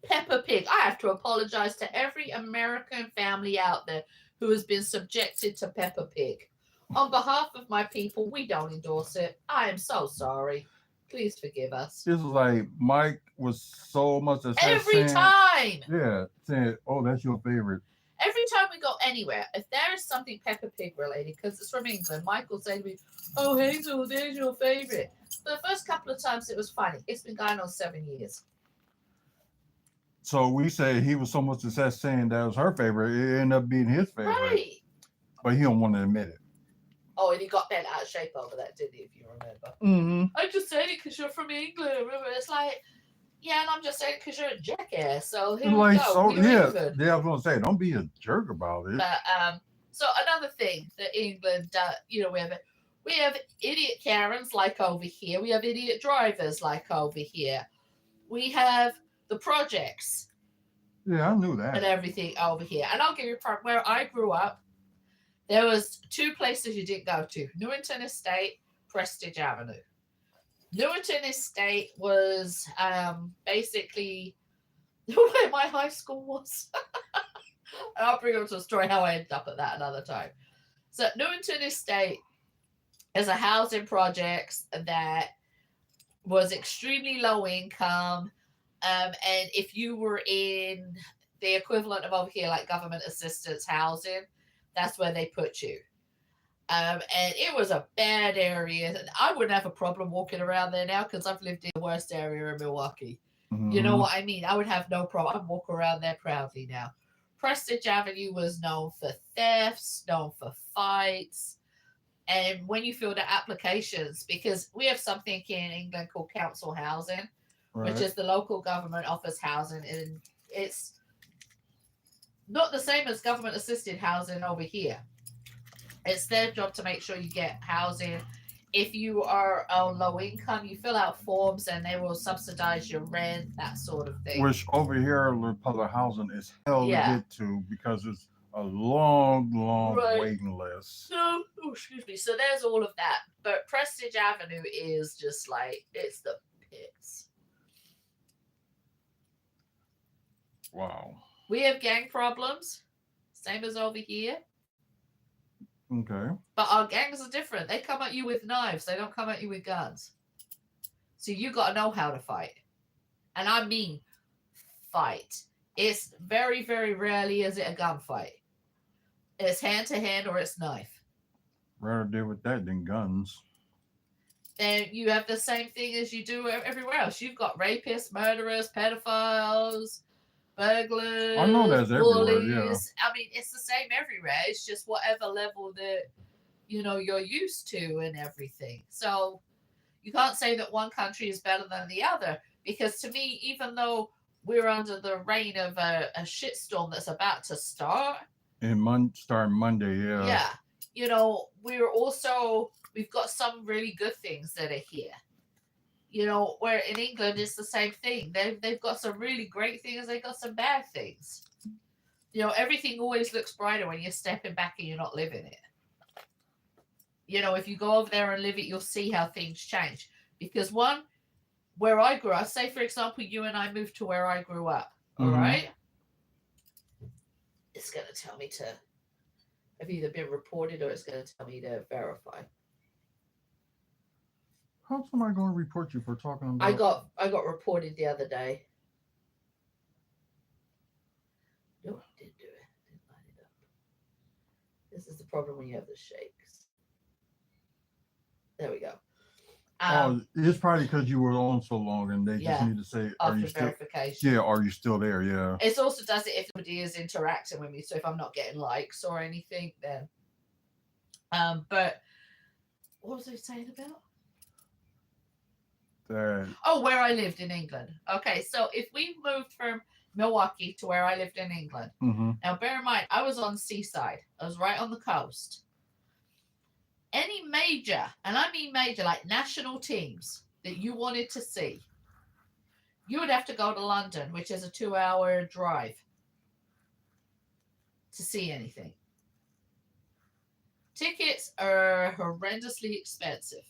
Peppa Pig. I have to apologize to every American family out there who has been subjected to Peppa Pig. On behalf of my people, we don't endorse it. I am so sorry. Please forgive us.
It's like Mike was so much
every time.
Yeah, saying, "Oh, that's your favorite."
Every time we go anywhere, if there is something Peppa Pig related, because it's from England, Mike will say to me, "Oh, Hazel, there's your favorite." For the first couple of times, it was funny. It's been going on 7 years.
So we say he was so much success saying that was her favorite. It ended up being his favorite.
Right.
But he don't want to admit it.
Oh, and he got bent out of shape over that, didn't he, if you remember?
Mm-hmm.
I just said it because you're from England. Remember? It's like, yeah, and I'm just saying it because you're a jackass. So here we go.
So, yeah, I was going to say, don't be a jerk about it.
But, so another thing that England, we have idiot Karens like over here. We have idiot drivers like over here. We have the projects.
Yeah, I knew that.
And everything over here. And I'll give you where I grew up. There was 2 places you didn't go to. Newington Estate, Prestige Avenue. Newington Estate was basically where my high school was. And I'll bring up to a story how I ended up at that another time. So Newington Estate is a housing project that was extremely low income. And if you were in the equivalent of over here, like government assistance housing, that's where they put you. And it was a bad area. And I wouldn't have a problem walking around there now because I've lived in the worst area in Milwaukee. Mm-hmm. You know what I mean? I would have no problem. I'd walk around there proudly now. Prestige Avenue was known for thefts, known for fights. And when you fill the applications, because we have something here in England called council housing, right, which is the local government offers housing. And it's not the same as government assisted housing over here. It's their job to make sure you get housing. If you are on low income, you fill out forms and they will subsidize your rent, that sort of thing.
Which over here, public housing is hell to get to because it's a long waiting list.
So, excuse me. So there's all of that. But Prestige Avenue is just like, it's the pits.
Wow.
We have gang problems, same as over here.
Okay.
But our gangs are different. They come at you with knives. They don't come at you with guns. So you got to know how to fight. And I mean fight. It's very, very rarely is it a gunfight. It's hand to hand or it's knife.
Rather deal with that than guns.
Then you have the same thing as you do everywhere else. You've got rapists, murderers, pedophiles, burglars,
I know that's everywhere, yeah.
bullies. I mean, it's the same everywhere. It's just whatever level that you're used to and everything. So you can't say that one country is better than the other, because to me, even though we're under the reign of a shitstorm that's about to start,
And starting Monday, yeah.
we've got some really good things that are here. Where in England it's the same thing. They've got some really great things. They've got some bad things. Everything always looks brighter when you're stepping back and you're not living it. If you go over there and live it, you'll see how things change. Because where I grew up, say for example, you and I moved to where I grew up, all right? It's going to tell me to have either been reported or it's going to tell me to verify.
How's somebody going to report you for talking about?
I got reported the other day. No, I didn't do it. Didn't line it up. This is the problem when you have the shakes. There we go.
It's probably because you were on so long and they just need to say,
are you still verification?
Yeah, are you still there? Yeah.
It also does it if somebody is interacting with me. So if I'm not getting likes or anything, then but what was I saying about? Where I lived in England. Okay, so if we moved from Milwaukee to where I lived in England, now bear in mind, I was on the seaside. I was right on the coast. Any major, and I mean major, like national teams that you wanted to see, you would have to go to London, which is a 2-hour drive, to see anything. Tickets are horrendously expensive.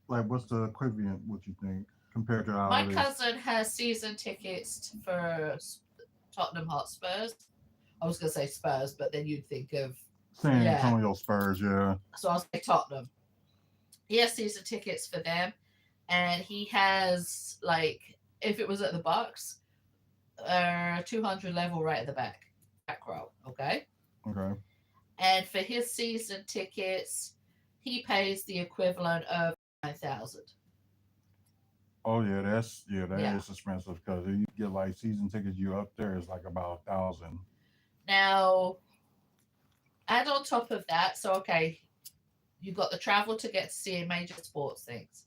Like, what's the equivalent, what you think, compared to
My cousin has season tickets for Tottenham Hotspurs. I was going to say Spurs, but then you'd think of
San Antonio Spurs, yeah.
So I'll say Tottenham. He has season tickets for them, and he has, like, if it was at the Bucks, 200 level right at the back row, okay?
Okay.
And for his season tickets, he pays the equivalent of 9,000.
Oh yeah, that is expensive, because if you get like season tickets, you up there is like about 1,000.
Now, add on top of that, so okay, you've got the travel to get to see major sports things.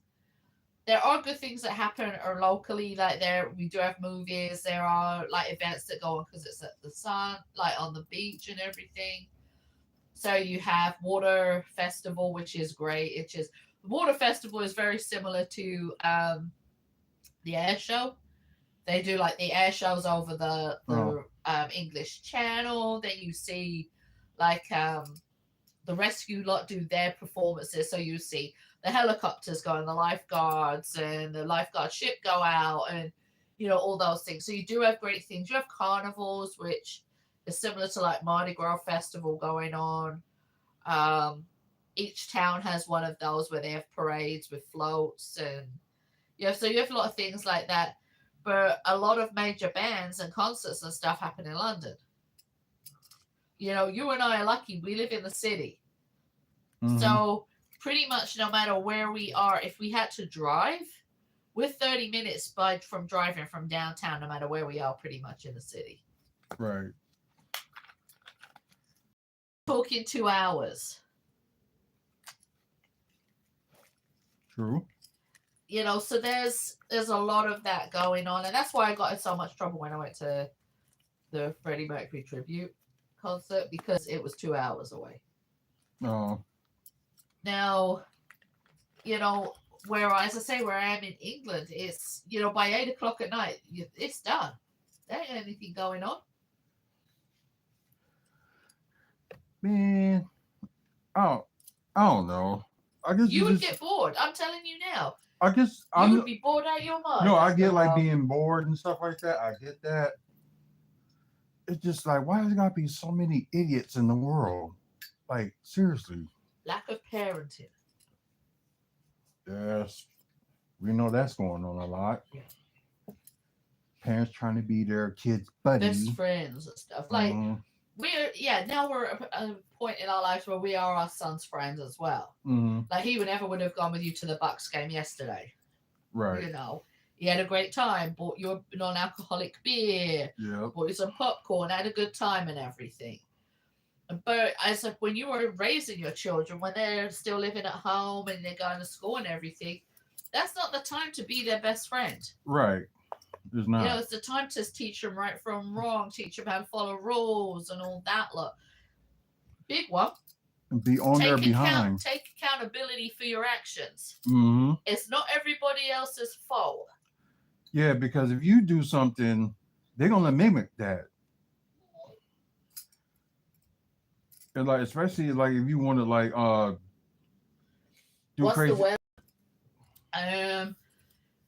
There are good things that happen or locally, like we do have movies. There are like events that go on because it's at the sun, like on the beach and everything. So you have water festival, which is great. The water festival is very similar to the air show. They do like the air shows over the English Channel. Then you see like the rescue lot do their performances. So you see the helicopters go and the lifeguards and the lifeguard ship go out and all those things. So you do have great things. You have carnivals, which is similar to like Mardi Gras festival going on. Each town has one of those where they have parades with floats and so you have a lot of things like that. But a lot of major bands and concerts and stuff happen in London. You and I are lucky. We live in the city. So pretty much no matter where we are, if we had to drive, we're 30 minutes from driving from downtown, no matter where we are, pretty much in the city.
Right.
Talking 2 hours.
True.
So there's a lot of that going on, and that's why I got in so much trouble when I went to the Freddie Mercury tribute concert, because it was 2 hours away.
Oh.
Now, where I am in England, it's by 8 o'clock at night, it's done. There ain't anything going on.
Man, I don't know. I guess
you would get bored. I'm telling you now.
I guess
you would be bored out of your mind.
No, I get like being bored and stuff like that. I get that. It's just like, why does there gotta be so many idiots in the world? Like, seriously.
Lack of parenting.
Yes. We know that's going on a lot. Yeah. Parents trying to be their kids' buddies.
Best friends and stuff. Like, now we're at a point in our lives where we are our son's friends as well.
Mm-hmm.
Like he would never would have gone with you to the Bucks game yesterday.
Right.
You know, he had a great time. Bought you a non-alcoholic beer.
Yeah.
Bought you some popcorn. Had a good time and everything. But I said, when you were raising your children, when they're still living at home and they're going to school and everything, that's not the time to be their best friend.
Right. It's not.
You know, it's the time to teach them right from wrong, teach them how to follow rules and all that. Look, big one.
And be on their behind.
Take accountability for your actions.
Mm-hmm.
It's not everybody else's fault.
Yeah, because if you do something, they're gonna mimic that. And like, especially like if you want to like do
What's
crazy.
the weather?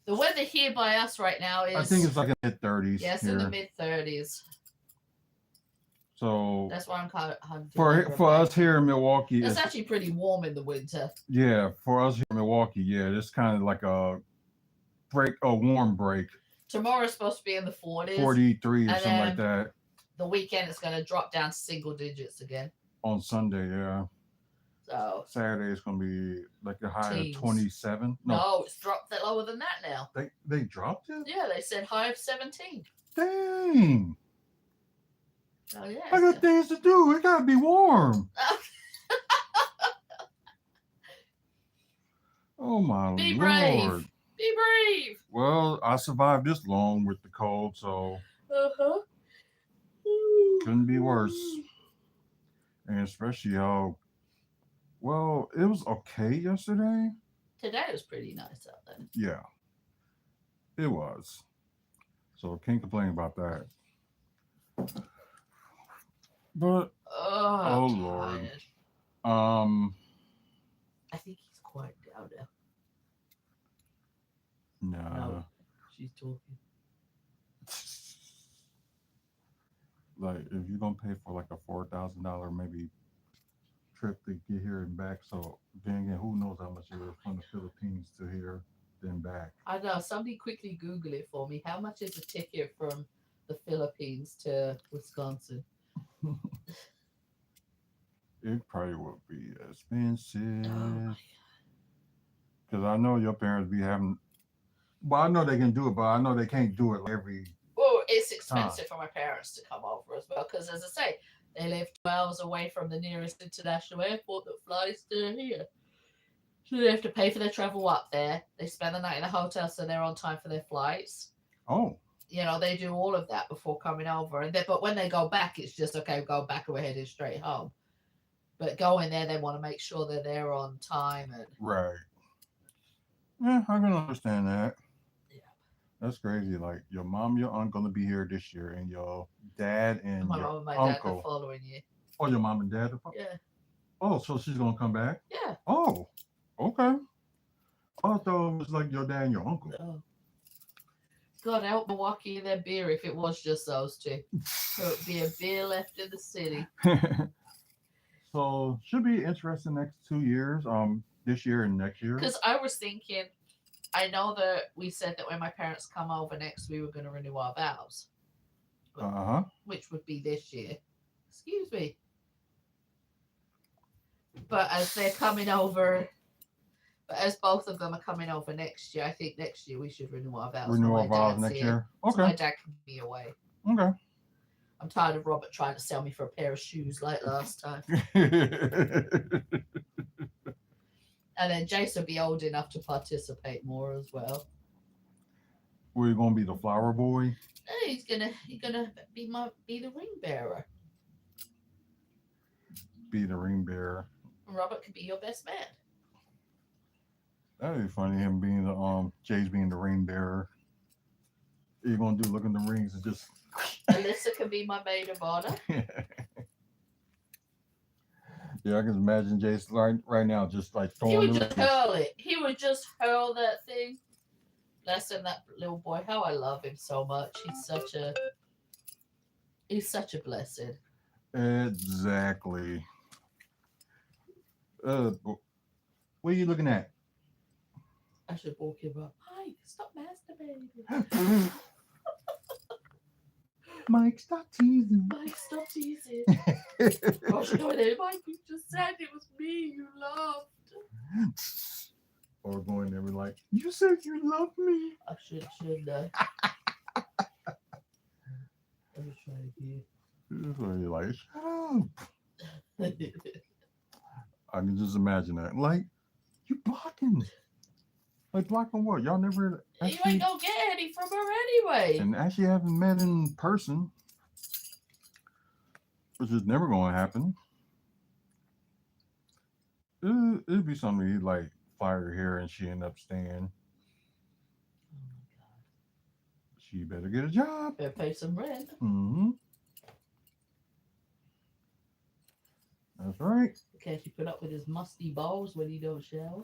The weather here by us right now is.
I think it's like in the mid-30s.
Yes, in the mid-30s.
So
that's why I'm kind of
for us here in Milwaukee.
It's actually pretty warm in the winter.
Yeah, for us here in Milwaukee, yeah, it's kind of like a warm break.
Tomorrow's supposed to be in the 40s.
43 or something like that.
The weekend it's going to drop down to single digits again.
On Sunday, yeah.
So
Saturday is going to be like a high
teens.
of 27.
No, it's dropped lower than that now.
They dropped it?
Yeah, they said high of 17.
Dang.
Oh yeah.
I got things to do. It got to be warm. Oh my Lord.
Be brave. Be brave.
Well, I survived this long with the cold, so couldn't be worse. And especially how well it was okay yesterday.
Today was pretty nice out there.
Yeah, it was. So can't complain about that. But oh Lord,
I think he's quiet down now.
Nah.
No, she's talking.
Like if you're gonna pay for like a $4,000 maybe trip to get here and back, so then again, who knows how much it is from the Philippines to here then back.
I know. Somebody quickly Google it for me. How much is a ticket from the Philippines to Wisconsin?
It probably would be expensive.
Oh
because I know your parents be having. Well, I know they can do it, but I know they can't do it every.
Well, it's expensive for my parents to come over as well, because as I say, they live 2 hours away from the nearest international airport that flies to here. So they have to pay for their travel up there. They spend the night in the hotel, so they're on time for their flights.
Oh.
You know, they do all of that before coming over. But when they go back, it's just, okay, go back and we're heading straight home. But going there, they want to make sure they're there on time. And
right. Yeah, I can understand that.
Yeah.
That's crazy. Like your mom, your aunt gonna be here this year, and your dad and
my
your
mom and my
uncle.
dad the following year.
Oh, your mom and dad.
Yeah.
Oh, so she's gonna come back?
Yeah.
Oh, okay. I thought it was like your dad and your uncle.
Oh. God help Milwaukee and their beer if it was just those two. There would be a beer left in the city.
So should be interesting next 2 years. This year and next year.
Because I was thinking, I know that we said that when my parents come over next, we were going to renew our vows. Which would be this year. Excuse me. But as they're coming over, as both of them are coming over next year, I think next year we should renew our vows.
Renew our vows next year. Okay.
So my dad can be away.
Okay.
I'm tired of Robert trying to sell me for a pair of shoes like last time. And then Jason will be old enough to participate more as well.
Were you gonna be the flower boy?
No, he's gonna be the ring bearer.
Be the ring bearer.
Robert could be your best man.
That'd be funny. Him being the Jay's being the ring bearer. What you gonna do? Look in the rings and just.
Alyssa can be my maid of honor.
Yeah, I can imagine Jason right now just like throwing.
He would just hurl it. He would just hurl that thing. Bless him, that little boy. How I love him so much. He's such a blessing.
Exactly. What are you looking at?
I should walk him up. Hi, stop masturbating.
Mike, stop teasing.
Mike, stop teasing. Gosh, no, Mike, you just said it was me you loved.
Or going there and like, you said you love me.
I shouldn't I? Let me try again.
That's why you're like, shut up. I can just imagine that. Like, you blocking. Like, blocking what? Y'all never
You
actually...
ain't gonna get any from her anyway.
And actually haven't met in person. Which is never going to happen. It'd be something you'd like fire her here and she end up staying.
Oh my God.
She better get a job.
Better pay some rent.
Mm-hmm. That's right.
Can't you put up with his musty balls when he don't shower?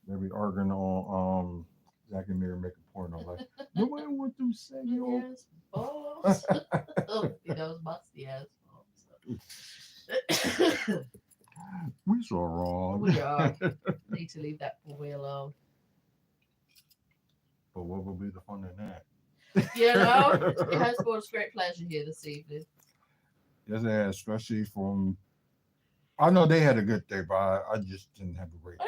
They'll be arguing on Zack and Mary making porno. Like, nobody want them saggy old
Yes, balls. Oh, those musty ass balls.
We so wrong.
We are. Need to leave that boy alone.
But what would be the fun in that?
You know, it has brought us great pleasure here this evening.
Yes, it has, especially from. I know they had a good day, but I just didn't have a great day.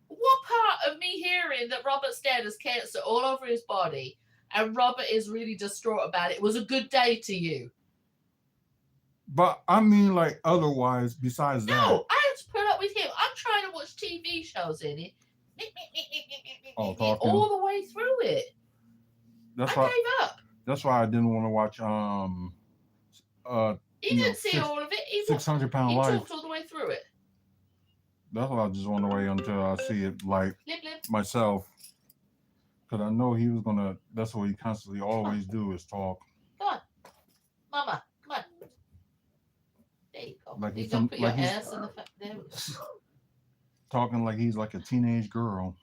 What part of me hearing that Robert's dead has cancer all over his body and Robert is really distraught about it was a good day to you?
But I mean, like, otherwise, besides that.
No, I had to put up with him. I'm trying to watch TV shows in it.
Talking.
All the way through it.
That's
I
why,
gave up.
That's why I didn't want to watch
He didn't see all of it. He
600-Pound Life.
talked all the way through it.
That's why I just want to wait until I see it like
Lip, lip.
myself. Because I know he was going to, that's what he constantly always do is talk.
Come on. Mama, come on. There you go.
Like
you
he's
don't put your
like he's-
ass in the... There we go.
Talking like he's like a teenage girl.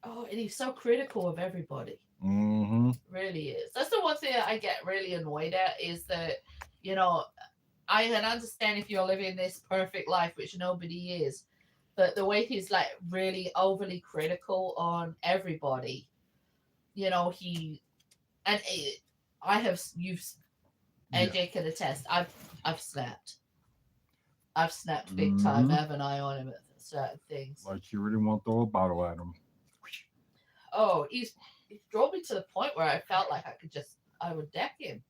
Oh, and he's so critical of everybody.
Mm-hmm.
Really is. That's the one thing that I get really annoyed at is that, you know, I can understand if you're living this perfect life, which nobody is, but the way he's like really overly critical on everybody, you know, AJ can attest, I've snapped. I've snapped big time, haven't I, on him at certain things.
Like you really want to throw a bottle at him.
Oh, he drove me to the point where I felt like I would deck him.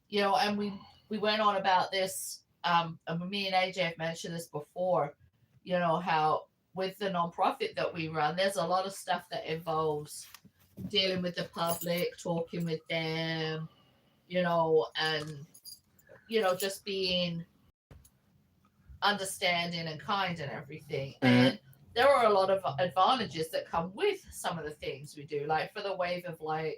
You know, and we went on about this, and me and AJ have mentioned this before, you know, how with the nonprofit that we run, there's a lot of stuff that involves dealing with the public, talking with them, you know, and, you know, just being understanding and kind and everything. And there are a lot of advantages that come with some of the things we do. Like for the Wave of Light,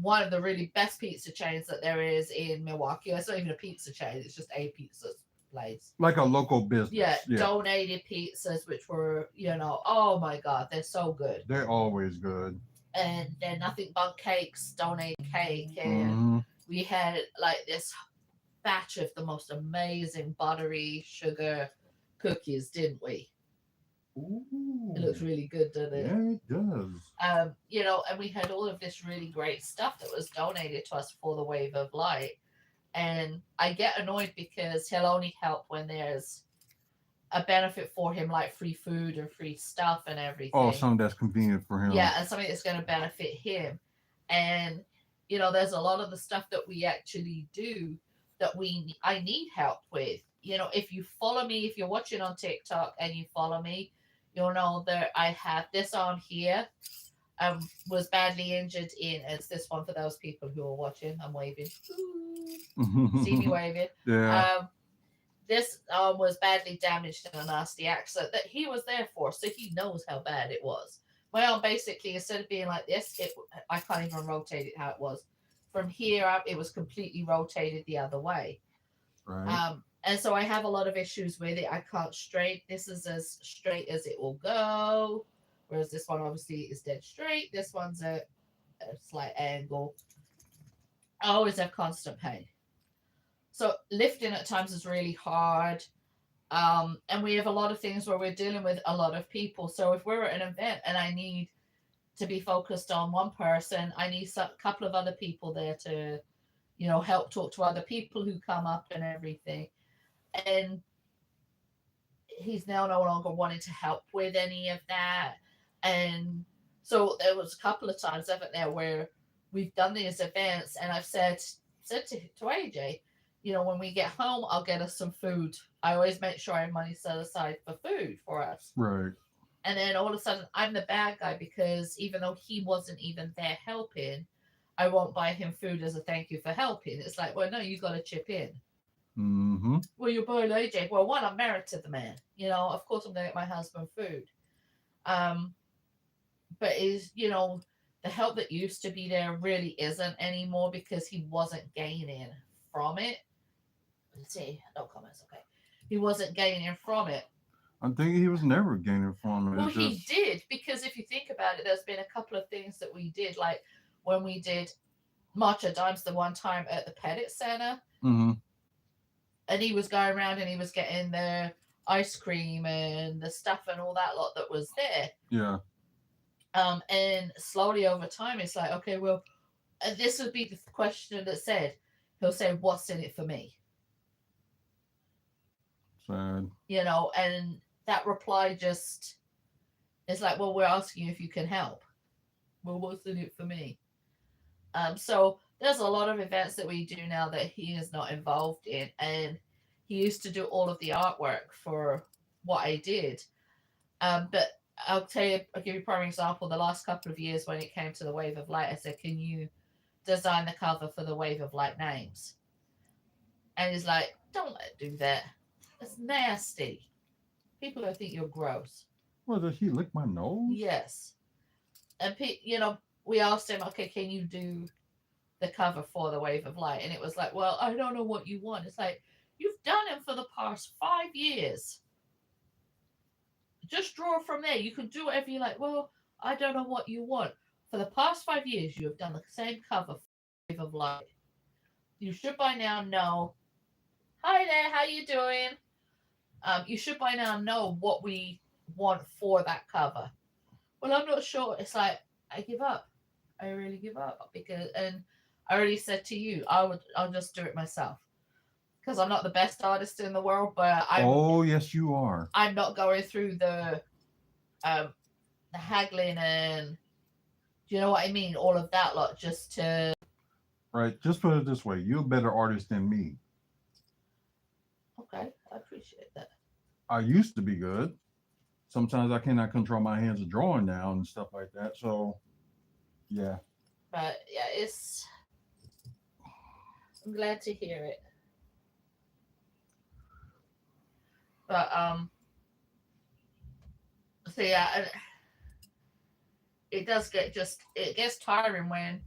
one of the really best pizza chains that there is in Milwaukee. It's not even a pizza chain, it's just a pizza place.
Like a local business.
Yeah, donated pizzas, which were, you know, oh my God, they're so good.
They're always good.
And they're nothing but cakes, donated cake. And we had like this batch of the most amazing buttery sugar cookies, didn't we?
Ooh.
It looks really good, doesn't it?
Yeah, it does.
You know, and we had all of this really great stuff that was donated to us for the Wave of Light. And I get annoyed because he'll only help when there's a benefit for him, like free food or free stuff and everything.
Oh, something that's convenient for him.
Yeah, and something that's going to benefit him. And, you know, there's a lot of the stuff that we actually do that I need help with. You know, if you follow me, if you're watching on TikTok and you follow me, you'll know that I have this on here. Was badly injured in, it's this one for those people who are watching. I'm waving. See me waving.
Yeah.
This arm was badly damaged in a nasty accident that he was there for, so he knows how bad it was. My arm basically, instead of being like this, I can't even rotate it how it was. From here up, it was completely rotated the other way.
Right.
And so I have a lot of issues with it. I can't straight. This is as straight as it will go. Whereas this one obviously is dead straight. This one's a slight angle. I always have constant pain. So lifting at times is really hard. And we have a lot of things where we're dealing with a lot of people. So if we're at an event and I need to be focused on one person. I need a couple of other people there to, help talk to other people who come up and everything. And he's now no longer wanting to help with any of that. And so there was a couple of times, haven't there, where we've done these events and I've said to AJ, when we get home, I'll get us some food. I always make sure I have money set aside for food for us.
Right.
And then all of a sudden, I'm the bad guy because even though he wasn't even there helping, I won't buy him food as a thank you for helping. It's like, well, no, you got to chip in.
Mm-hmm.
Well, you're buying AJ. Well, one, I'm married to the man. Of course I'm going to get my husband food. But the help that used to be there really isn't anymore because he wasn't gaining from it. Let's see, no comments. Okay, he wasn't gaining from it.
I think he was never gaining from it.
Well, he did, because if you think about it, there's been a couple of things that we did, like when we did March of Dimes the one time at the Pettit Center,
mm-hmm.
and he was going around and he was getting the ice cream and the stuff and all that lot that was there.
Yeah.
And slowly over time, it's like, okay, well, this would be the question that he'll say, what's in it for me?
Sad.
And that reply just is like, well, we're asking you if you can help. Well, what's in it for me? So there's a lot of events that we do now that he is not involved in, and he used to do all of the artwork for what I did. But I'll give you a prime example. The last couple of years when it came to the Wave of Light, I said, can you design the cover for the Wave of Light names? And he's like, don't do that. It's nasty. People will think you're gross.
Well, does he lick my nose?
Yes. And, we asked him, okay, can you do the cover for the Wave of Light? And it was like, well, I don't know what you want. It's like, you've done it for the past 5 years. Just draw from there. You can do whatever you like. Well, I don't know what you want. For the past 5 years, you have done the same cover for Wave of Light. You should by now know. Hi there, how you doing? You should by now know what we want for that cover. Well, I'm not sure. It's like, I give up. I really give up and I already said to you, I'll just do it myself. Because I'm not the best artist in the world, but
oh yes, you are.
I'm not going through the haggling and, do you know what I mean? All of that lot just to.
Right. Just put it this way: you're a better artist than me.
Okay, I appreciate that.
I used to be good. Sometimes I cannot control my hands of drawing now and stuff like that. So, yeah.
But yeah, I'm glad to hear it. But so yeah, it gets tiring when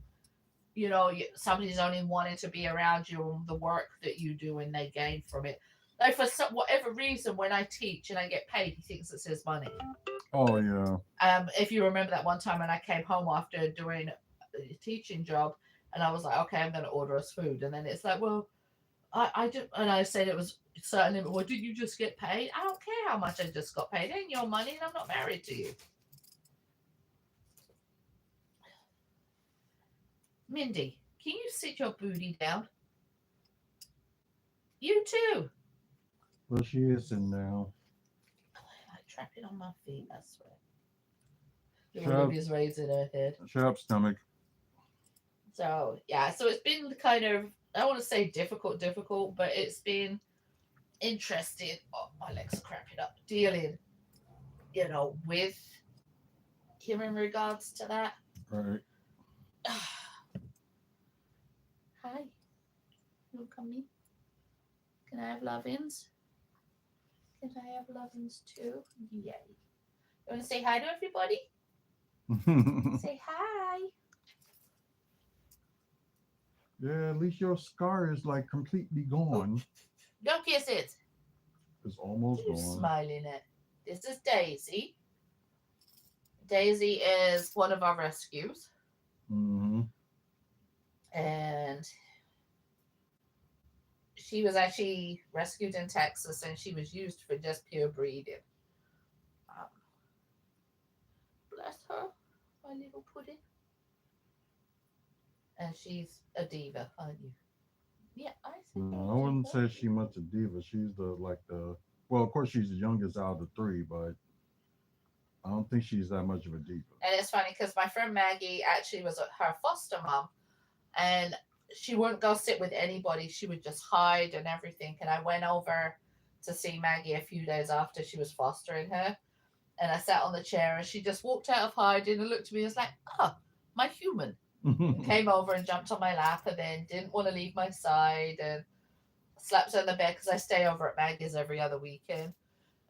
somebody's only wanting to be around you and the work that you do and they gain from it. Like for whatever reason, when I teach and I get paid, he thinks it's his money.
Oh yeah.
If you remember that one time when I came home after doing a teaching job, and I was like, okay, I'm going to order us food, and then it's like, well, I did, and I said it was certainly. Well, did you just get paid? I don't care how much I just got paid. It ain't your money, and I'm not married to you. Mindy, can you sit your booty down? You too.
Well, she is in now.
I trap it on my feet, I swear. Olivia's raising her head.
Shut up, stomach.
So, yeah, so it's been kind of, I don't want to say difficult, but it's been interesting. Oh, my legs are cramping up. Dealing, with him in regards to that.
Right.
Hi. You want to come in? Can I have lovins? Can I have lovins too? Yay. You want to say hi to everybody? Say hi.
Yeah, at least your scar is like completely gone.
Don't kiss it.
It's almost
What are you
gone.
smiling at? This is Daisy. Daisy is one of our rescues.
Mm-hmm.
And she was actually rescued in Texas, and she was used for just pure breeding. Bless her, my little pudding. And she's a diva, aren't you? Yeah, I said.
No, I wouldn't say she much a diva. She's the well, of course she's the youngest out of the three, but I don't think she's that much of a diva.
And it's funny because my friend Maggie actually was her foster mom, and she wouldn't go sit with anybody. She would just hide and everything. And I went over to see Maggie a few days after she was fostering her, and I sat on the chair, and she just walked out of hiding and looked at me and was like, "Oh, my human." Came over and jumped on my lap, and then didn't want to leave my side, and slept on the bed because I stay over at Maggie's every other weekend,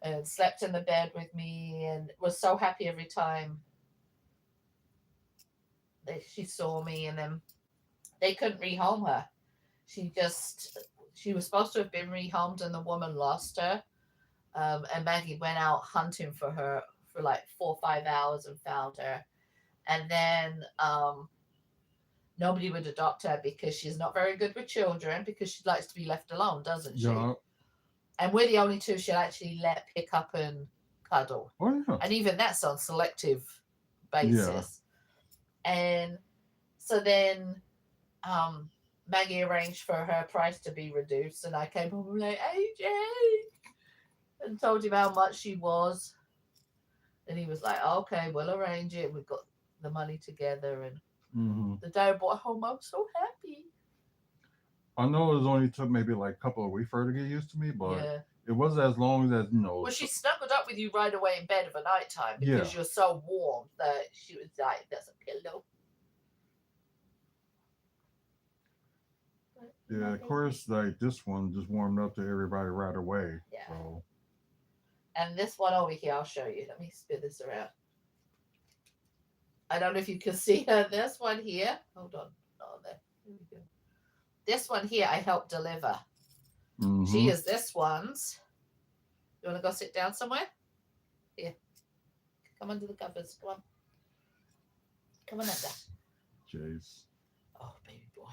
and slept in the bed with me, and was so happy every time she saw me. And then they couldn't rehome her. She was supposed to have been rehomed, and the woman lost her. And Maggie went out hunting for her for like 4 or 5 hours and found her. And then nobody would adopt her because she's not very good with children, because she likes to be left alone, doesn't she?
Yeah.
And we're the only two she'll actually let pick up and cuddle.
Oh yeah.
And even that's on selective basis. Yeah. And so then Maggie arranged for her price to be reduced, and I came home and like, AJ, and told him how much she was. And he was like, okay, we'll arrange it. We got the money together, and the day I brought home, I was so happy.
I know it only took maybe like a couple of weeks for her to get used to me, but
yeah.
It wasn't as long as
Well, she snuggled up with you right away in bed of a night time because you're so warm that she was like, "There's a pillow."
Yeah, of course, like this one just warmed up to everybody right away.
Yeah.
So.
And this one over here, I'll show you. Let me spin this around. I don't know if you can see her. This one here. Hold on. Oh, there. Here we go. This one here, I helped deliver.
Mm-hmm.
She is this one's. You want to go sit down somewhere? Here. Come under the covers. Come on. Come on under.
Jeez.
Oh, baby boy.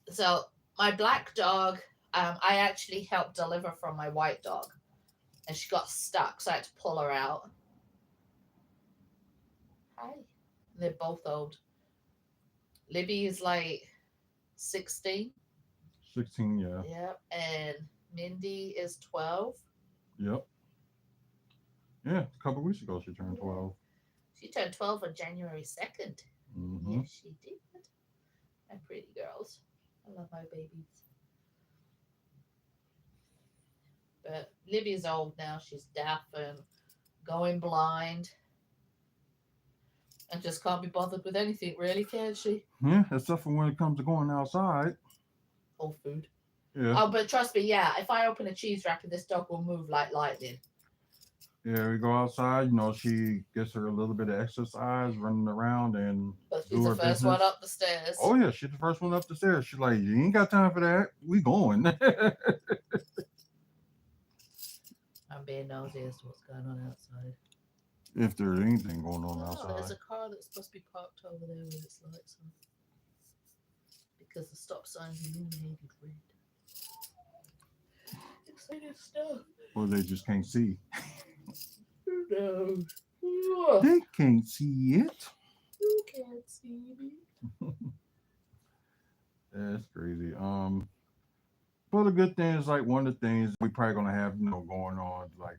So my black dog, I actually helped deliver from my white dog, and she got stuck, so I had to pull her out. Hi. They're both old. Libby is like 16.
16, yeah.
Yep. And Mindy is 12.
Yep. Yeah, a couple of weeks ago she turned 12.
She turned 12 on January 2nd.
Mm-hmm.
Yes, she did. My pretty girls. I love my babies. But Libby's old now. She's deaf and going blind. And just can't be bothered with anything, really, can she?
Yeah, except for when it comes to going outside.
Or food.
Yeah.
Oh, but trust me, yeah, if I open a cheese wrapper, this dog will move like lightning.
Yeah, we go outside, she gets her a little bit of exercise, running around and
But she's the first one up the stairs.
Oh yeah, she's the first one up the stairs. She's like, you ain't got time for that. We going.
I'm being nosy as to what's going on outside.
If there's anything going on outside.
There's a car that's supposed to be parked over there with its lights on. Because the stop sign's illuminated red. Excited stuff.
Or they just can't see.
Who knows?
They can't see it.
You can't see me.
That's crazy. But the good thing is, like, one of the things we probably gonna have, going on, like,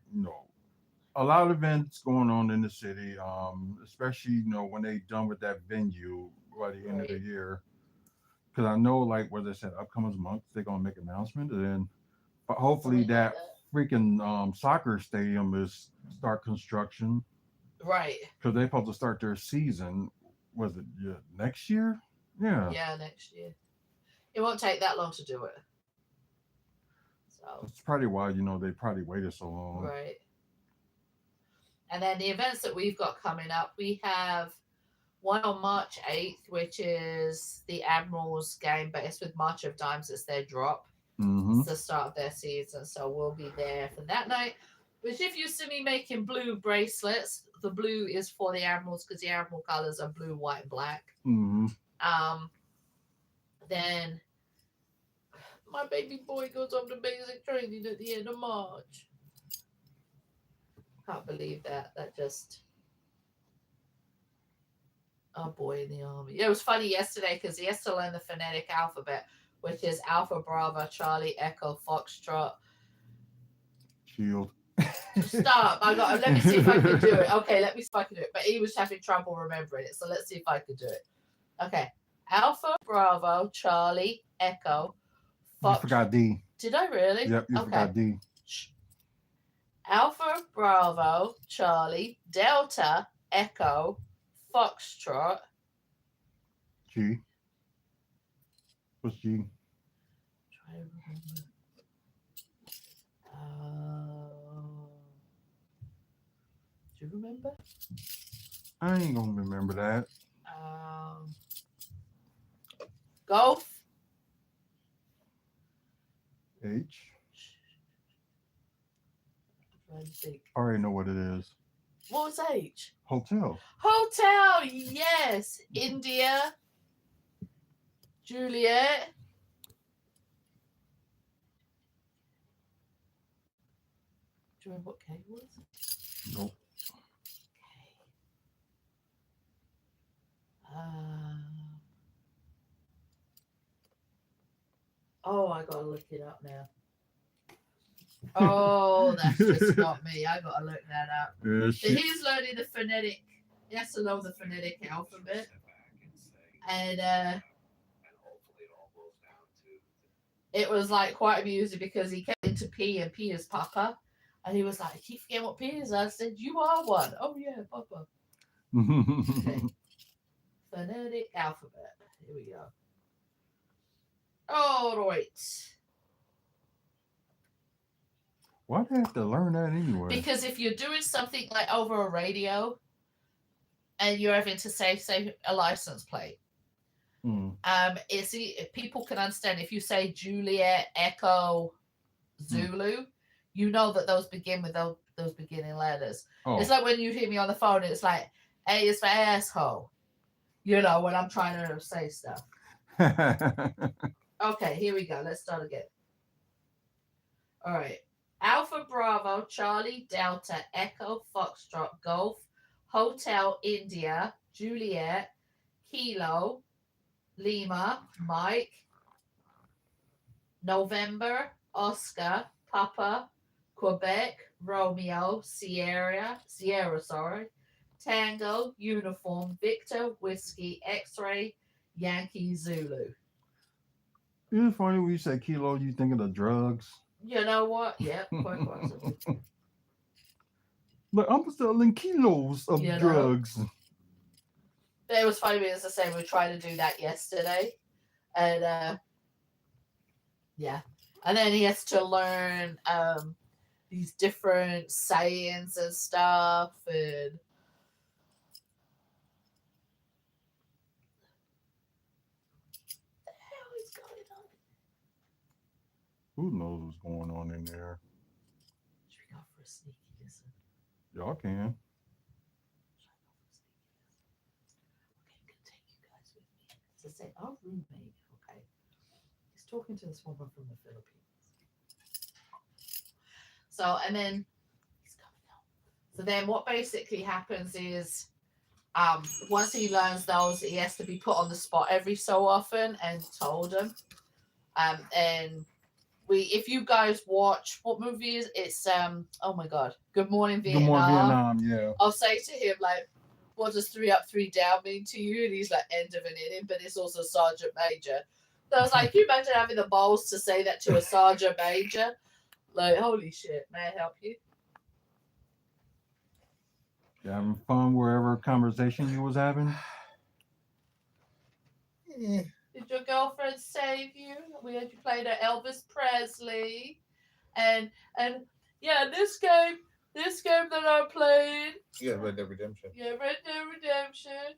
a lot of events going on in the city. Especially, when they done with that venue by the end of the year. Because I know, like, what they said, upcoming months they're gonna make an announcement, and then, but hopefully that freaking soccer stadium is start construction.
Right.
Because they're supposed to start their season. Was it next year? Yeah.
Yeah, next year. It won't take that long to do it. So
that's probably why, they probably waited so long.
Right. And then the events that we've got coming up, we have one on March 8th, which is the Admirals game, but it's with March of Dimes. It's their drop.
Mm-hmm.
It's the start of their season, so we'll be there for that night. Which, if you see me making blue bracelets, the blue is for the Admirals because the Admiral colors are blue, white, and black.
Mm-hmm.
Then my baby boy goes on to basic training at the end of March. Can't believe that. That just... Oh, boy in the army. It was funny yesterday because he has to learn the phonetic alphabet, which is Alpha, Bravo, Charlie, Echo, Foxtrot.
Shield.
Stop. Let me see if I can do it. Okay, let me see if I can do it. But he was having trouble remembering it, so let's see if I can do it. Okay. Alpha, Bravo, Charlie, Echo, Fox.
You forgot D.
Did I really?
Yep, you forgot D.
Alpha, Bravo, Charlie, Delta, Echo, Foxtrot.
G. What's G?
Try to remember. Do you remember?
I ain't gonna remember that.
Golf.
H.
I
already know what it is.
What was H?
Hotel.
Hotel, yes. India. Juliet. Do you remember what K was?
Nope.
Oh, I gotta look it up now. Oh, that's just not me. I gotta look that up. He's learning the phonetic. He has to know the phonetic alphabet, and it was like quite amusing because he kept into P and P is Papa, and he was like, "I keep forgetting what P is." I said, "You are one." Oh yeah, Papa. Okay. Phonetic alphabet. Here we go. All right.
Why do they have to learn that anyway?
Because if you're doing something like over a radio and you're having to say a license plate, people can understand if you say Juliet, Echo, Zulu, you know that those begin with those beginning letters. Oh. It's like when you hear me on the phone, it's like A is for asshole. You know, when I'm trying to say stuff. Okay, here we go. Let's start again. All right. Alpha, Bravo, Charlie, Delta, Echo, Foxtrot, Golf, Hotel, India, Juliet, Kilo, Lima, Mike, November, Oscar, Papa, Quebec, Romeo, Sierra, Tango, Uniform, Victor, Whiskey, X-Ray, Yankee, Zulu.
Isn't it funny when you say kilo, you think of the drugs?
You know what? Yep, quite possibly.
But I'm selling kilos of drugs.
It was funny because the same. We tried to do that yesterday, and yeah, and then he has to learn these different sayings and stuff, and
who knows what's going on in there?
Should we go for a sneaky listen?
Y'all can.
Okay, I'm gonna take you guys with me. So say our roommate, okay, he's talking to this woman from the Philippines. So and then he's coming out. So then what basically happens is once he learns those, he has to be put on the spot every so often and told him. And if you guys watch, what movie is it's oh my god, Good Morning Vietnam.
Good Morning Vietnam, yeah.
I'll say to him like, what does 3 up 3 down mean to you? And he's like, end of an inning, but it's also Sergeant Major. So I was like, can you imagine having the balls to say that to a Sergeant Major? Like, holy shit, may I help you?
You having fun wherever conversation you was having?
Yeah. Did your girlfriend save you? We had you play to Elvis Presley, and yeah, this game that I'm playing.
Yeah, Red Dead Redemption.
Yeah, Red Dead Redemption.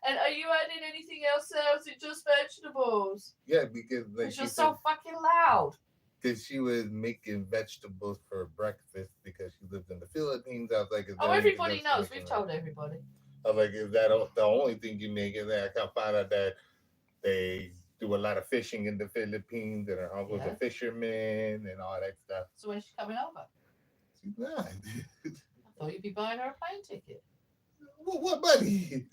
And are you adding anything else? Or is it just vegetables?
Yeah, because like
you're so fucking loud.
Because she was making vegetables for breakfast because she lived in the Philippines. I was like,
everybody knows. We've told everybody.
I was like, is that the only thing you make? And then I kind of found out that they do a lot of fishing in the Philippines, and her uncle's a fisherman and all that stuff.
So when's she coming over?
She's not.
I thought you'd be buying her a plane ticket.
What money?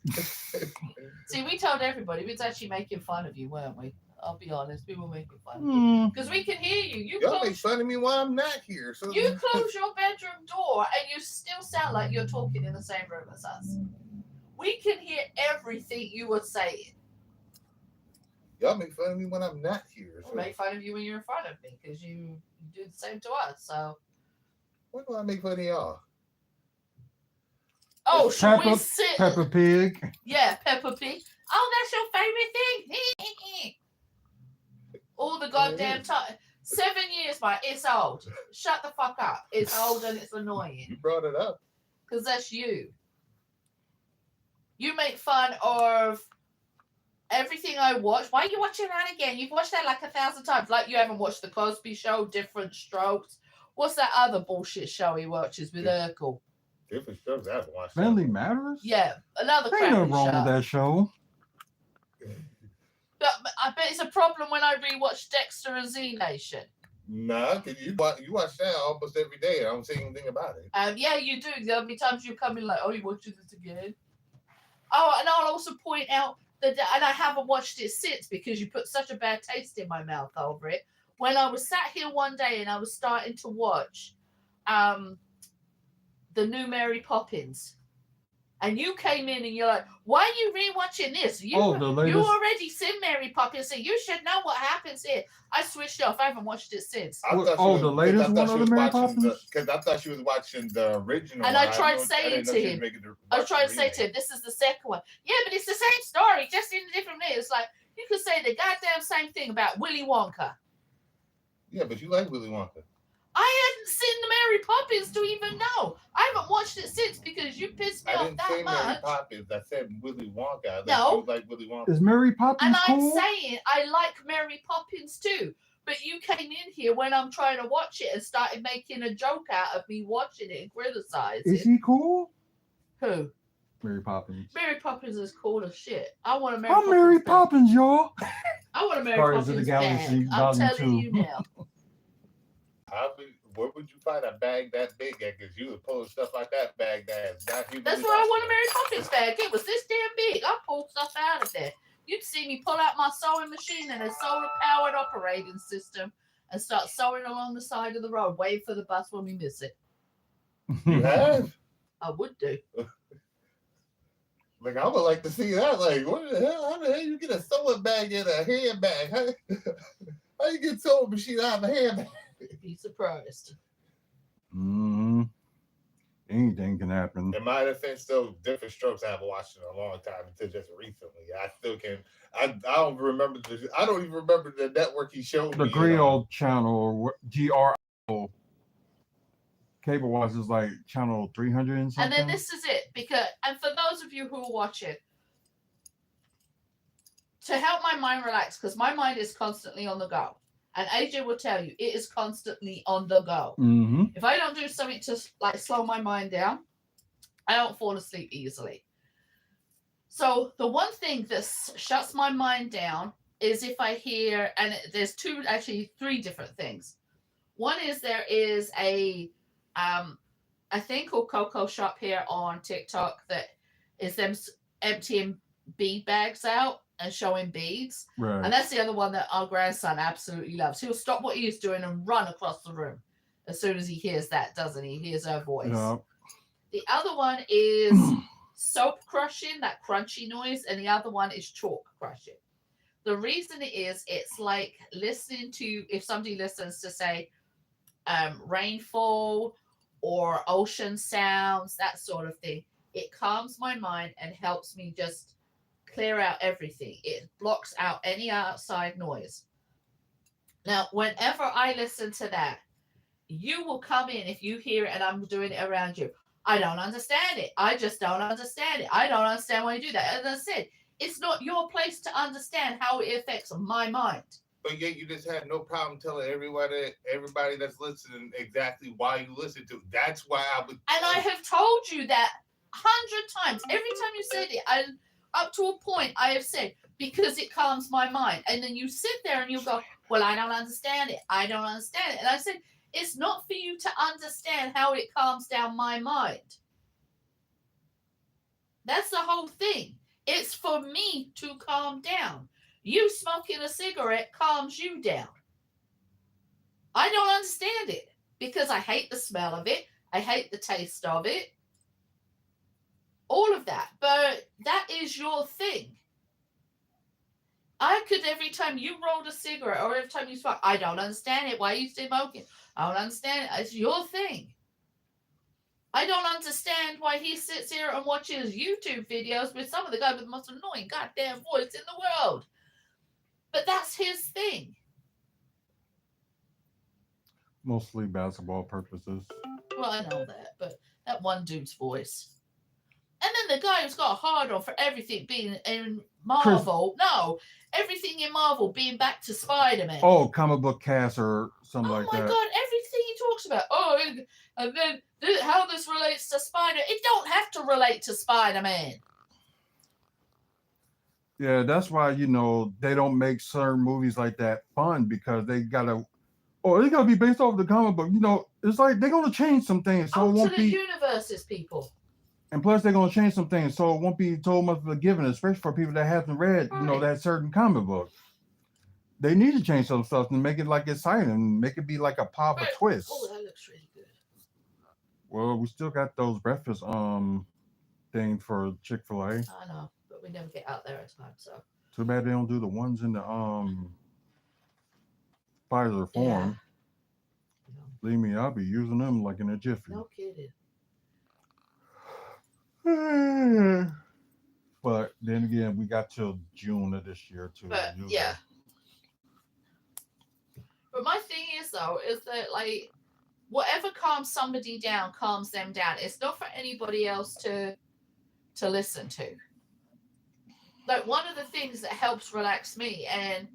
See, we told everybody we was actually making fun of you, weren't we? I'll be honest, we were making fun of you because we can hear you.
Y'all make fun of me while I'm not here. So
you close your bedroom door and you still sound like you're talking in the same room as us. We can hear everything you were saying.
Y'all make fun of me when I'm not here.
So. We'll make fun of you when you're in front of me because you do the same to us. So.
When do I make fun of y'all?
Oh, should we sit?
Peppa Pig.
Yeah, Peppa Pig. Oh, that's your favorite thing. All the goddamn time. 7 years, mate. It's old. Shut the fuck up. It's old and it's annoying.
You brought it up.
Because that's you. You make fun of everything I watch. Why are you watching that again? You've watched that like 1,000 times. Like you haven't watched The Cosby Show, Different Strokes. What's that other bullshit show he watches with Urkel?
Different Strokes. I haven't watched.
Family Matters?
Yeah, another
crappy show. Ain't no wrong with that show.
But I bet it's a problem when I rewatch Dexter and Z Nation.
Nah, because you watch that almost every day. I don't say anything about it.
Yeah, you do. There'll be times you come in like, oh, you watching this again? Oh, and I'll also point out that, and I haven't watched it since because you put such a bad taste in my mouth over it. When I was sat here one day and I was starting to watch the new Mary Poppins. And you came in and you're like, why are you rewatching this? You already seen Mary Poppins, so you should know what happens here. I switched off. I haven't watched it since.
The latest one of the Mary Poppins?
Because I thought she was watching the original.
And I tried saying to him, this is the second one. Yeah, but it's the same story, just in a different way. It's like, you could say the goddamn same thing about Willy Wonka.
Yeah, but you like Willy Wonka.
I hadn't seen the Mary Poppins to even know. I haven't watched it since because you pissed me off that much. I didn't say Mary
Poppins. I said Willy Wonka.
No.
Like Willy Wonka.
Is Mary Poppins
And
cool?
I'm saying I like Mary Poppins too. But you came in here when I'm trying to watch it and started making a joke out of me watching it and criticizing.
Is he cool?
Who?
Mary Poppins.
Mary Poppins is cool as shit. I want a Mary
Poppins.
I'm Mary
Poppins, y'all.
I want a Mary Poppins of the Galaxy, I'm telling you now.
Where would you find a bag that big at? Because you would pull stuff like that bag that's not human.
That's why I want a Mary Poppins bag. It was this damn big. I pulled stuff out of there. You'd see me pull out my sewing machine and a solar-powered operating system and start sewing along the side of the road, waiting for the bus when we miss it.
You have?
I would do.
Like, I would like to see that. Like, what the hell? How the hell you get a sewing bag in a handbag? How you get sewing machine out of a handbag?
Be surprised.
Anything can happen.
In my defense, though, Different Strokes I haven't watched in a long time until just recently. I still can. I don't remember. I don't even remember the network he showed me.
The Griot channel, or GRO. Cable watch is like channel 300 and something.
And then this is it, and for those of you who are watching, to help my mind relax, because my mind is constantly on the go. And AJ will tell you, it is constantly on the go.
Mm-hmm.
If I don't do something to like slow my mind down, I don't fall asleep easily. So the one thing that shuts my mind down is if I hear, and there's three different things. One is there is a thing called Coco Shop here on TikTok that is them emptying bead bags out and showing beads.
Right.
And that's the other one that our grandson absolutely loves. He'll stop what he's doing and run across the room as soon as he hears that, doesn't he? He hears her voice. Yeah. The other one is soap crushing, that crunchy noise, and the other one is chalk crushing. The reason it's like listening to, if somebody listens to, say, rainfall or ocean sounds, that sort of thing, it calms my mind and helps me just clear out everything. It blocks out any outside noise. Now, whenever I listen to that, you will come in if you hear it and I'm doing it around you. I don't understand it. I just don't understand it. I don't understand why you do that. As I said, it's not your place to understand how it affects my mind.
But yet you just had no problem telling everybody that's listening exactly why you listen to it. That's why I would.
And I have told you that 100 times. Every time you said it, up to a point, I have said, because it calms my mind. And then you sit there and you go, well, I don't understand it. I don't understand it. And I said, it's not for you to understand how it calms down my mind. That's the whole thing. It's for me to calm down. You smoking a cigarette calms you down. I don't understand it because I hate the smell of it. I hate the taste of it. All of that. But that is your thing. I could, every time you rolled a cigarette or every time you smoke, I don't understand it. Why are you smoking? I don't understand it. It's your thing. I don't understand why he sits here and watches YouTube videos with some of the guy with the most annoying goddamn voice in the world. But that's his thing.
Mostly basketball purposes.
Well, I know that, but that one dude's voice. And then the guy who's got a hard on for everything being in Marvel. Everything in Marvel being back to Spider-Man.
Oh, comic book cast or something like that.
Oh my God, everything he talks about. Oh, and then how this relates to Spider. It don't have to relate to Spider-Man.
Yeah, that's why, they don't make certain movies like that fun because they gotta be based off the comic book. It's like they're gonna change some things. So it won't be
universes, people.
And plus they're gonna change some things, so it won't be so much forgiving, especially for people that haven't read, that certain comic book. They need to change some stuff and make it like exciting, make it be like a pop or twist.
Oh, that looks really good.
Well, we still got those breakfast things for Chick-fil-A.
I know, but we never get out there in time, so.
Too bad they don't do the ones in the Pfizer form.
Yeah.
Believe me, I'll be using them like in a jiffy.
No kidding.
But then again, we got till June of this year to use it.
But my thing is though, is that like whatever calms somebody down calms them down. It's not for anybody else to listen to. Like one of the things that helps relax me, and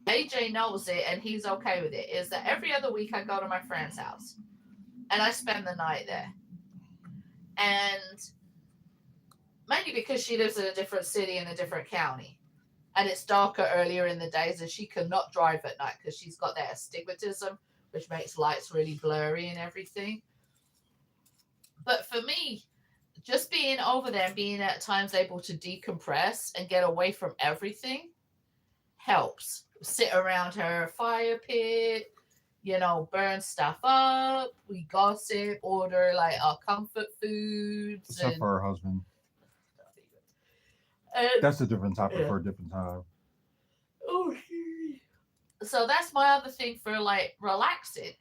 AJ knows it and he's okay with it, is that every other week I go to my friend's house and I spend the night there. And mainly because she lives in a different city in a different county. And it's darker earlier in the days and she cannot drive at night because she's got that astigmatism, which makes lights really blurry and everything. But for me, just being over there and being at times able to decompress and get away from everything helps. Sit around her fire pit, burn stuff up. We gossip, order like our comfort foods.
Except for her husband. That's a different topic for a different time.
Oh, so that's my other thing for like relaxing.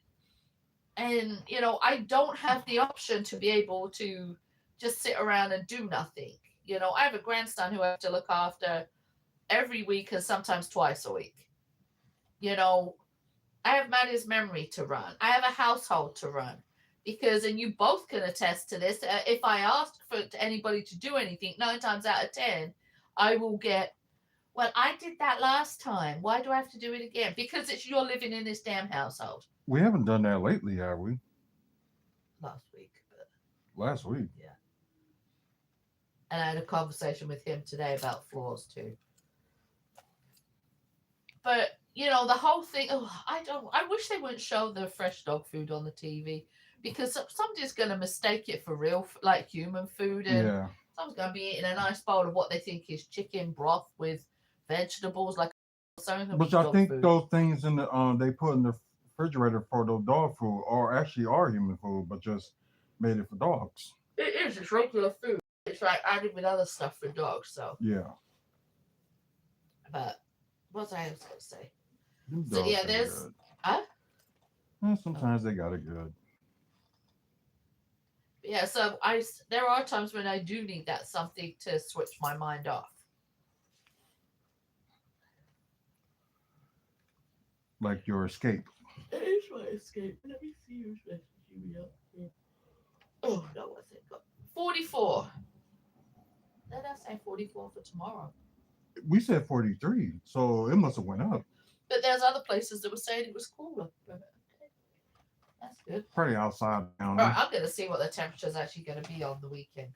And, I don't have the option to be able to just sit around and do nothing. I have a grandson who I have to look after every week and sometimes twice a week. I have Maddie's memory to run. I have a household to run. Because, and you both can attest to this, if I ask for anybody to do anything, 9 times out of 10, I will get, well, I did that last time. Why do I have to do it again? Because you're living in this damn household.
We haven't done that lately, have we?
Last week.
Last week?
Yeah. And I had a conversation with him today about floors too. But, the whole thing, I wish they wouldn't show the fresh dog food on the TV. Because somebody's going to mistake it for real, like human food. And someone's going to be eating a nice bowl of what they think is chicken broth with vegetables. Which
I think those things in the they put in the refrigerator for the dog food are human food, but just made it for dogs.
It is. It's regular food. It's like added with other stuff for dogs. So
yeah.
But what was I going to say?
So yeah, there's.
Huh?
Sometimes they got it good.
Yeah, so there are times when I do need that something to switch my mind off.
Like your escape.
It is my escape. Let me see who's messaging me up here. Oh, no, what's it got? 44. That does say 44 for tomorrow.
We said 43, so it must have went up.
But there's other places that were saying it was cooler. That's good.
Pretty outside down
there. All right, I'm going to see what the temperature is actually going to be on the weekend.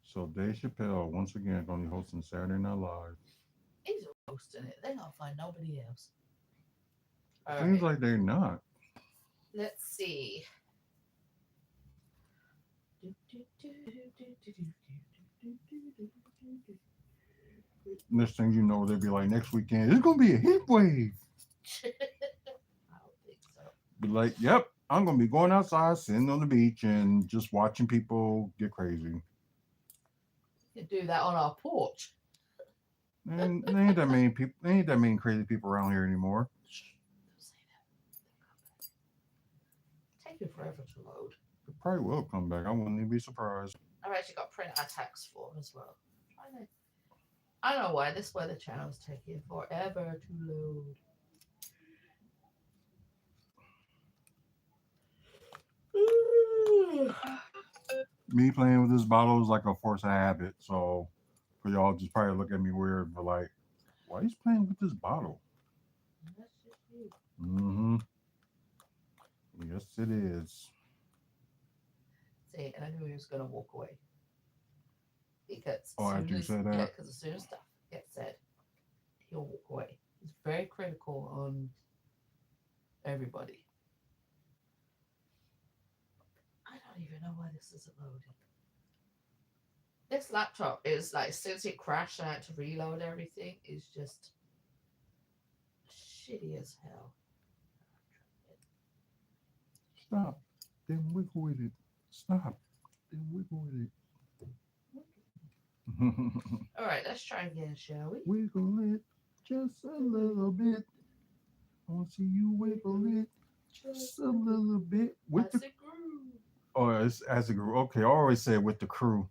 So Dave Chappelle, once again, going to be hosting Saturday Night Live.
He's hosting it. They're going to find nobody else.
Seems like they're not.
Let's see.
Next thing you know, they'll be like, next weekend, it's going to be a heat wave.
I don't think so.
Be like, yep, I'm going to be going outside, sitting on the beach, and just watching people get crazy.
You can do that on our porch.
And there ain't that many people, there ain't that many crazy people around here anymore.
Don't say that. Take it forever to load.
It probably will come back. I wouldn't even be surprised.
I've actually got print our tax form as well. I don't know why this weather channel is taking forever to load.
Me playing with this bottle is like a force of habit. So for y'all just probably look at me weird, but like, why are you playing with this bottle?
That's just you.
Mm-hmm. Yes, it is.
See, and I knew he was going to walk away. Because
After you said that?
Yeah, because as soon as stuff gets said, he'll walk away. He's very critical on everybody. I don't even know why this isn't loading. This laptop is like, since it crashed and I had to reload everything, is just shitty as hell.
Stop. Then wiggle with it. Stop. Then wiggle with it.
All right, let's try again, shall we?
Wiggle it just a little bit. I want to see you wiggle it just a little bit. With
As
the
it grew.
Oh, it's as a group. Okay, I always say with the crew.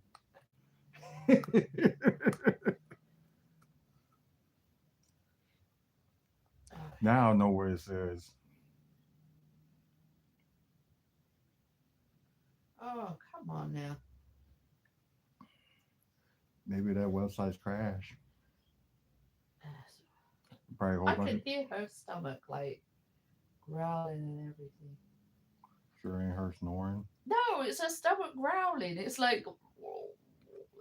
Now I know where it says.
Oh, come on now.
Maybe that website's crashed. Probably a whole
I
bunch
could
of
hear her stomach like growling and everything.
sure ain't her snoring.
No, it's her stomach growling. It's like, whoa,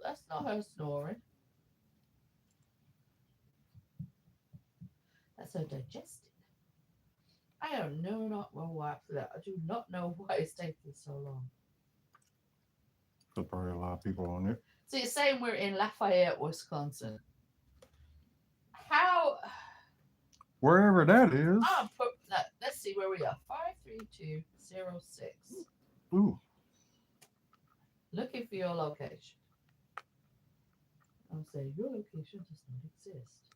that's not her snoring. That's her digesting. I don't know not why for that. I do not know why it's taking so long.
There's probably a lot of people on it.
See, it's saying we're in Lafayette, Wisconsin. How?
Wherever that is.
Let's see where we are. 53206.
Ooh.
Looking for your location. I'm saying your location does not exist.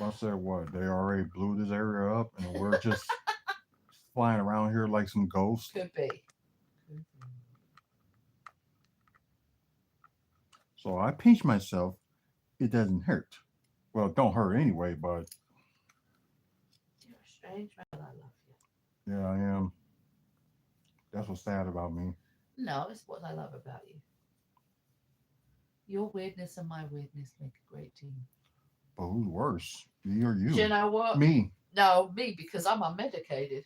I said what? They already blew this area up and we're just flying around here like some ghosts.
Could be.
So I pinch myself. It doesn't hurt. Well, it don't hurt anyway, but
You're a strange man. I love you.
yeah, I am. That's what's sad about me.
No, it's what I love about you. Your weirdness and my weirdness make a great team.
But who's worse? Me or you?
Do you know what?
Me.
No, me, because I'm unmedicated.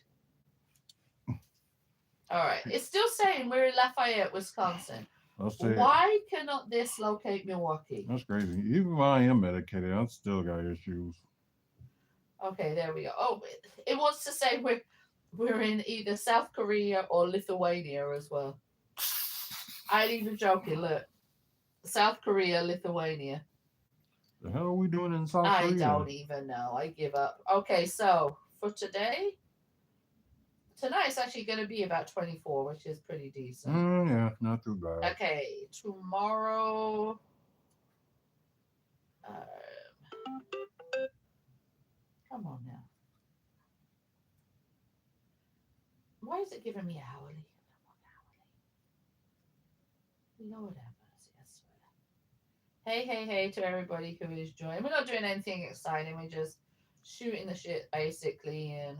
All right. It's still saying we're in Lafayette, Wisconsin. Why cannot this locate Milwaukee?
That's crazy. Even when I am medicated, I still got issues.
Okay, there we go. Oh, it wants to say we're in either South Korea or Lithuania as well. I ain't even joking. Look, South Korea, Lithuania.
The hell are we doing in South Korea?
I don't even know. I give up. Okay, so for tonight's actually going to be about 24, which is pretty decent.
Yeah, not too bad.
Okay, tomorrow. Come on now. Why is it giving me hourly? Lord have mercy, I swear. Hey to everybody who is joining. We're not doing anything exciting. We're just shooting the shit basically, and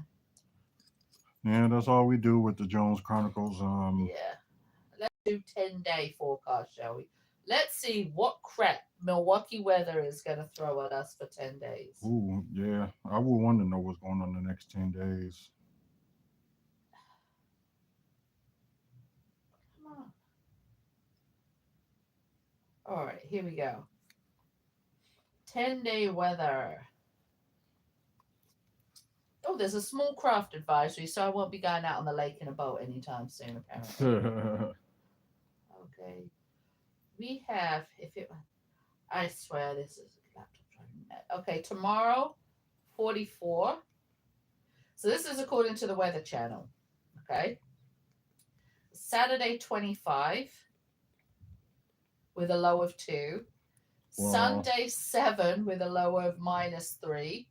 yeah, that's all we do with the Jones Chronicles.
Yeah. Let's do 10-day forecast, shall we? Let's see what crap Milwaukee weather is going to throw at us for 10 days.
Ooh, yeah. I would want to know what's going on the next 10 days.
Come on. All right, here we go. 10-day weather. Oh, there's a small craft advisory, so I won't be going out on the lake in a boat anytime soon, apparently. Okay. We have, I swear this is a laptop driving. Okay, tomorrow, 44. So this is according to the Weather Channel. Okay. Saturday, 25 with a low of 2.
Wow.
Sunday, 7 with a low of -3.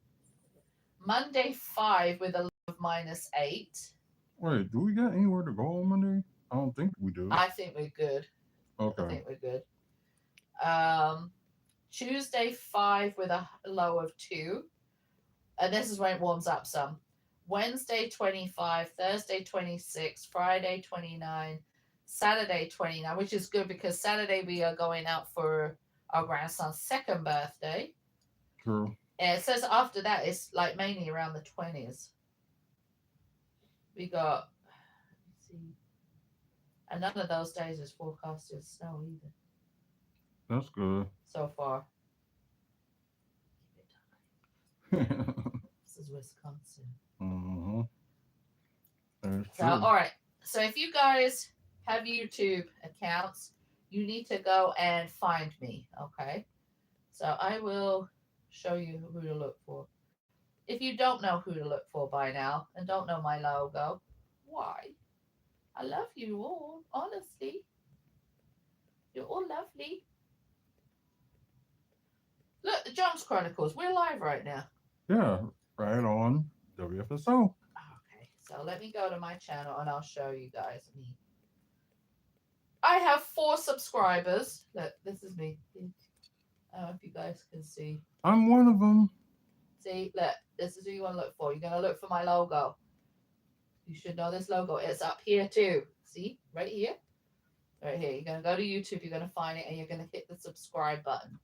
Monday, 5 with a low of -8.
Wait, do we got anywhere to go on Monday? I don't think we do.
I think we're good.
Okay.
I think we're good. Tuesday, 5 with a low of 2. And this is when it warms up some. Wednesday, 25. Thursday, 26. Friday, 29. Saturday, 29, which is good because Saturday we are going out for our grandson's 2nd birthday.
True.
And it says after that it's like mainly around the 20s. We got, let's see, and none of those days is forecasted snow either.
That's good.
So far. This is Wisconsin.
Mm-hmm. That's
So,
true.
all right. So if you guys have YouTube accounts, you need to go and find me, okay? So I will show you who to look for. If you don't know who to look for by now and don't know my logo, why? I love you all, honestly. You're all lovely. Look, the Jones Chronicles. We're live right now.
Yeah, right on WFSO.
Okay, so let me go to my channel and I'll show you guys me. I have 4 subscribers. Look, this is me. I don't know if you guys can see.
I'm one of them.
See, look, this is who you want to look for. You're going to look for my logo. You should know this logo. It's up here too. See, right here. Right here. You're going to go to YouTube. You're going to find it and you're going to hit the subscribe button.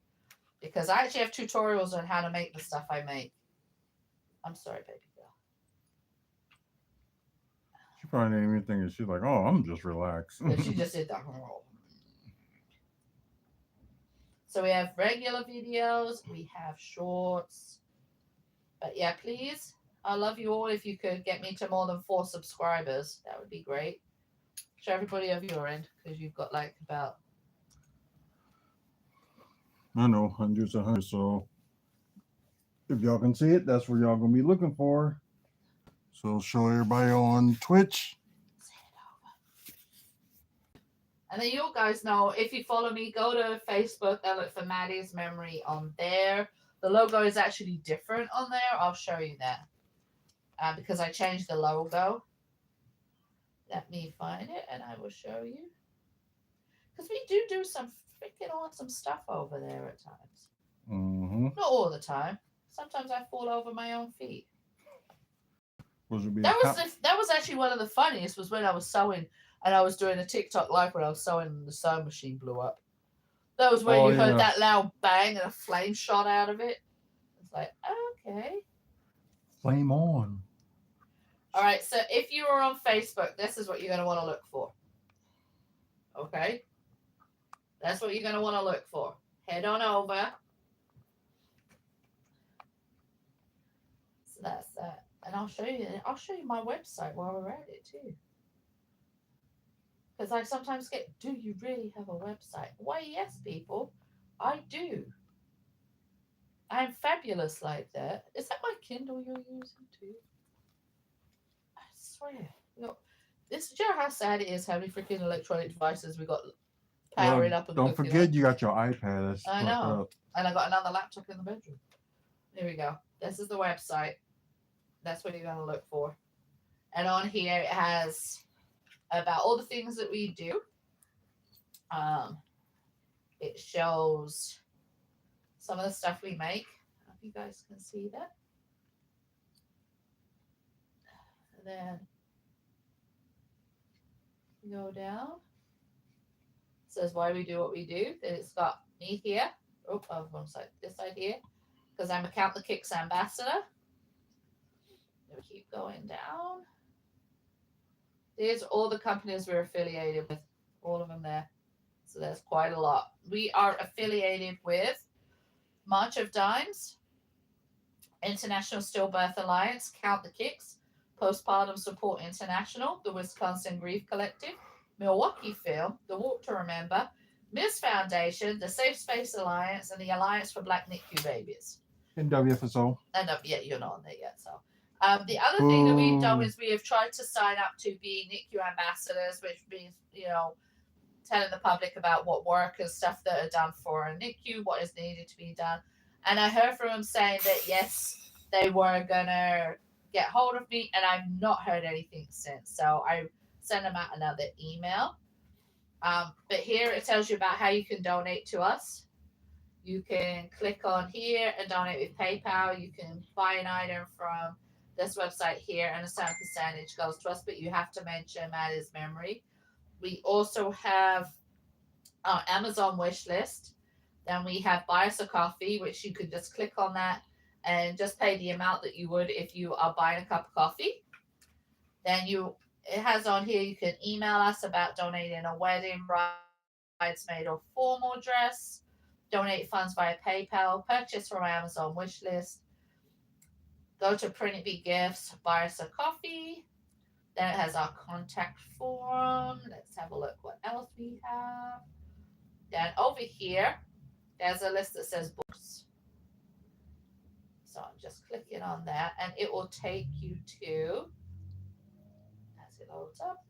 Because I actually have tutorials on how to make the stuff I make. I'm sorry, baby girl.
She probably didn't even think it. She's like, oh, I'm just relaxed.
And she just did that. So we have regular videos. We have shorts. But yeah, please. I love you all. If you could get me to more than 4 subscribers, that would be great. Show everybody over your end because you've got like about.
I know, hundreds and hundreds. So if y'all can see it, that's where y'all gonna be looking for. So show everybody on Twitch.
And then you guys know, if you follow me, go to Facebook and look for Maddie's Memory on there. The logo is actually different on there. I'll show you that. Because I changed the logo. Let me find it and I will show you. Because we do some freaking awesome stuff over there at times.
Mm-hmm.
Not all the time. Sometimes I fall over my own feet.
That
was actually one of the funniest was when I was sewing and I was doing a TikTok live when I was sewing and the sewing machine blew up. That was when you heard that loud bang and a flame shot out of it. It's like, okay.
Flame on.
All right, so if you are on Facebook, this is what you're going to want to look for. Okay? That's what you're going to want to look for. Head on over. So that's that. And I'll show you my website while we're at it too. Because I sometimes get, do you really have a website? Why, yes, people, I do. I'm fabulous like that. Is that my Kindle you're using too? I swear. Do you know how sad it is how many freaking electronic devices we got powering up and
don't forget you got your iPad. That's
I know. And I got another laptop in the bedroom. There we go. This is the website. That's what you're going to look for. And on here it has about all the things that we do. It shows some of the stuff we make. I hope you guys can see that. And then go down. It says why we do what we do. Then it's got me here. Oh, wrong side. This side here. Because I'm a Count the Kicks ambassador. We keep going down. There's all the companies we're affiliated with. All of them there. So there's quite a lot. We are affiliated with March of Dimes, International Stillbirth Alliance, Count the Kicks, Postpartum Support International, the Wisconsin Grief Collective, Milwaukee Film, the Walk to Remember, Miss Foundation, the Safe Space Alliance, and the Alliance for Black NICU Babies.
And WFSO.
And yeah, you're not on there yet. So the other thing that we've done is we have tried to sign up to be NICU ambassadors, which means, telling the public about what work and stuff that are done for a NICU, what is needed to be done. And I heard from them saying that, yes, they were going to get hold of me, and I've not heard anything since. So I sent them out another email. But here it tells you about how you can donate to us. You can click on here and donate with PayPal. You can buy an item from this website here, and a certain percentage goes to us, but you have to mention Maddie's Memory. We also have our Amazon wish list. Then we have Buy Us a Coffee, which you can just click on that and just pay the amount that you would if you are buying a cup of coffee. Then it has on here, you can email us about donating a wedding, bridesmaid, or formal dress. Donate funds via PayPal, purchase from Amazon wishlist, go to Print It Be Gifts, Buy Us a Coffee. Then it has our contact form. Let's have a look what else we have. Then over here, there's a list that says books. So I'm just clicking on that, and it will take you to, as it loads up,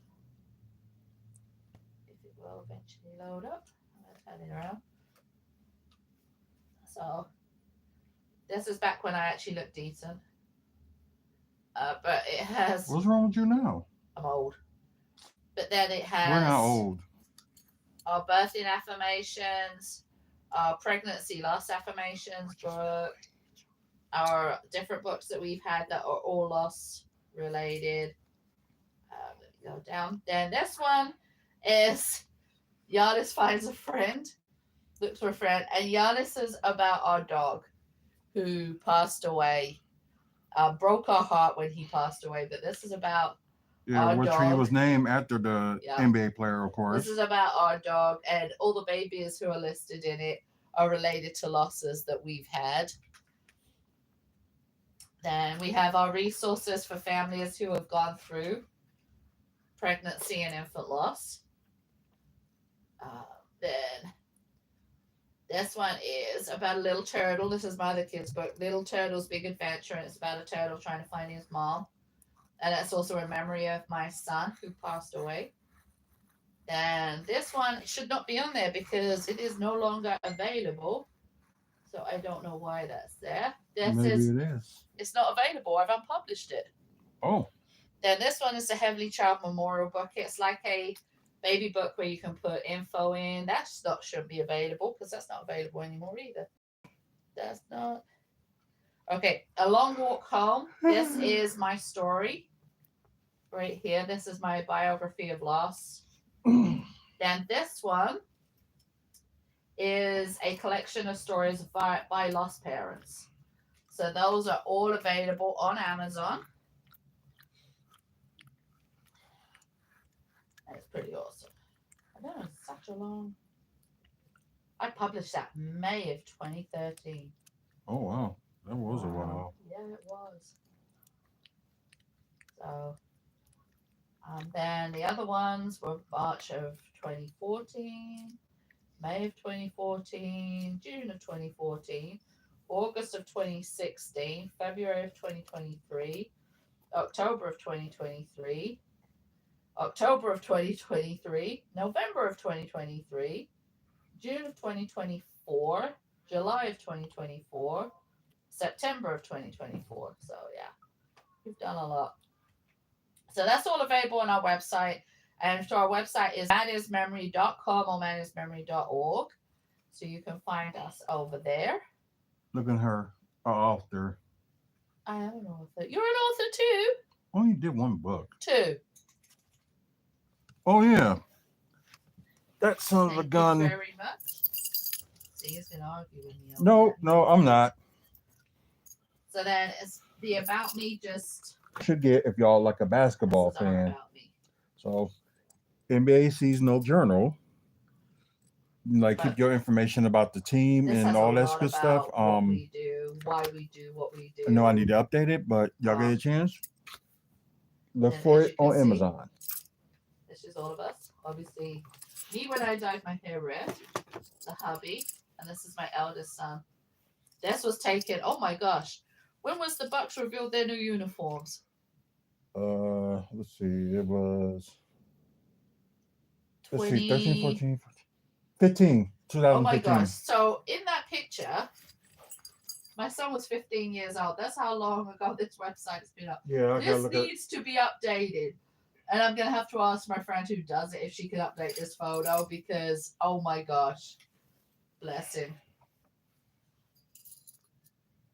if it will eventually load up, I'm going to turn it around. So this is back when I actually looked decent. But it has...
What's wrong with you now?
I'm old. But then it has...
We're not old.
Our birthing affirmations, our pregnancy loss affirmations book, our different books that we've had that are all loss related. Let me go down. Then this one is Giannis finds a friend. Looks for a friend, and Giannis is about our dog who passed away. Broke our heart when he passed away, but this is about our
which
dog.
he was named after the NBA player, of course.
This is about our dog, and all the babies who are listed in it are related to losses that we've had. Then we have our resources for families who have gone through pregnancy and infant loss. Then this one is about a little turtle. This is my other kid's book, Little Turtle's Big Adventure. And it's about a turtle trying to find his mom. And that's also in memory of my son who passed away. Then this one should not be on there because it is no longer available. So I don't know why that's there.
Maybe it is.
It's not available. I've unpublished it.
Oh.
Then this one is the Heavenly Child Memorial Book. It's like a baby book where you can put info in. That's not should be available because that's not available anymore either. That's not. Okay, A Long Walk Home. This is my story. Right here. This is my biography of loss. Then this one is a collection of stories by lost parents. So those are all available on Amazon. That's pretty awesome. I know it's such a long. I published that May of 2013.
Oh wow, that was a while.
Yeah, it was. So, then the other ones were March of 2014, May of 2014, June of 2014, August of 2016, February of 2023, October of 2023. October of 2023, November of 2023, June of 2024, July of 2024, September of 2024. So yeah, we've done a lot. So that's all available on our website. And so our website is manismemory.com or manismemory.org. So you can find us over there.
Look at her, an author.
I am an author. You're an author too?
Only did one book.
2.
Oh yeah, that son of a gun.
Thank you very much. See, he's gonna argue with me.
No, I'm not.
So then it's the About Me just
should get if y'all like a basketball fan.
About Me.
So NBA seasonal journal. Like keep your information about the team and all that good stuff.
What we do why we do what we do.
I know I need to update it, but y'all get a chance. Look
and
for
as
it
you can
on
see,
Amazon.
This is all of us. Obviously, me when I dyed my hair red, the hubby, and this is my eldest son. This was taken. Oh my gosh. When was the Bucks revealed their new uniforms?
Let's see. It was
20...
13, 14, 15, 2015.
Oh my gosh. So in that picture, my son was 15 years old. That's how long ago this website's been up.
Yeah, I
this needs to be updated. And I'm going to have to ask my friend who does it if she can update this photo because, oh my gosh, bless him.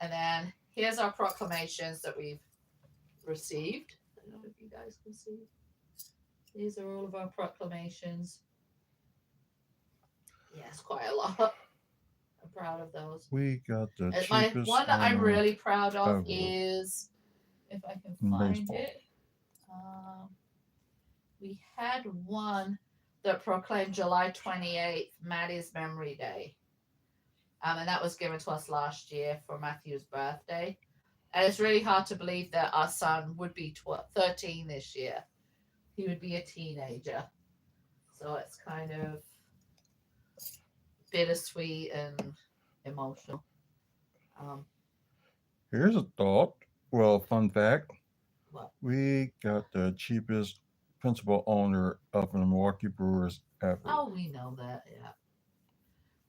And then here's our proclamations that we've received. I don't know if you guys can see. These are all of our proclamations. Yes, quite a lot. I'm proud of those.
We got the
And
cheapest
one that I'm really proud of
ever
is, if I can
in
find
baseball.
it, we had one that proclaimed July 28th, Maddie's Memory Day. And that was given to us last year for Matthew's birthday. And it's really hard to believe that our son would be 13 this year. He would be a teenager. So it's kind of bittersweet and emotional.
Here's a thought. Well, fun fact.
What?
We got the cheapest principal owner of the Milwaukee Brewers ever.
Oh, we know that, yeah.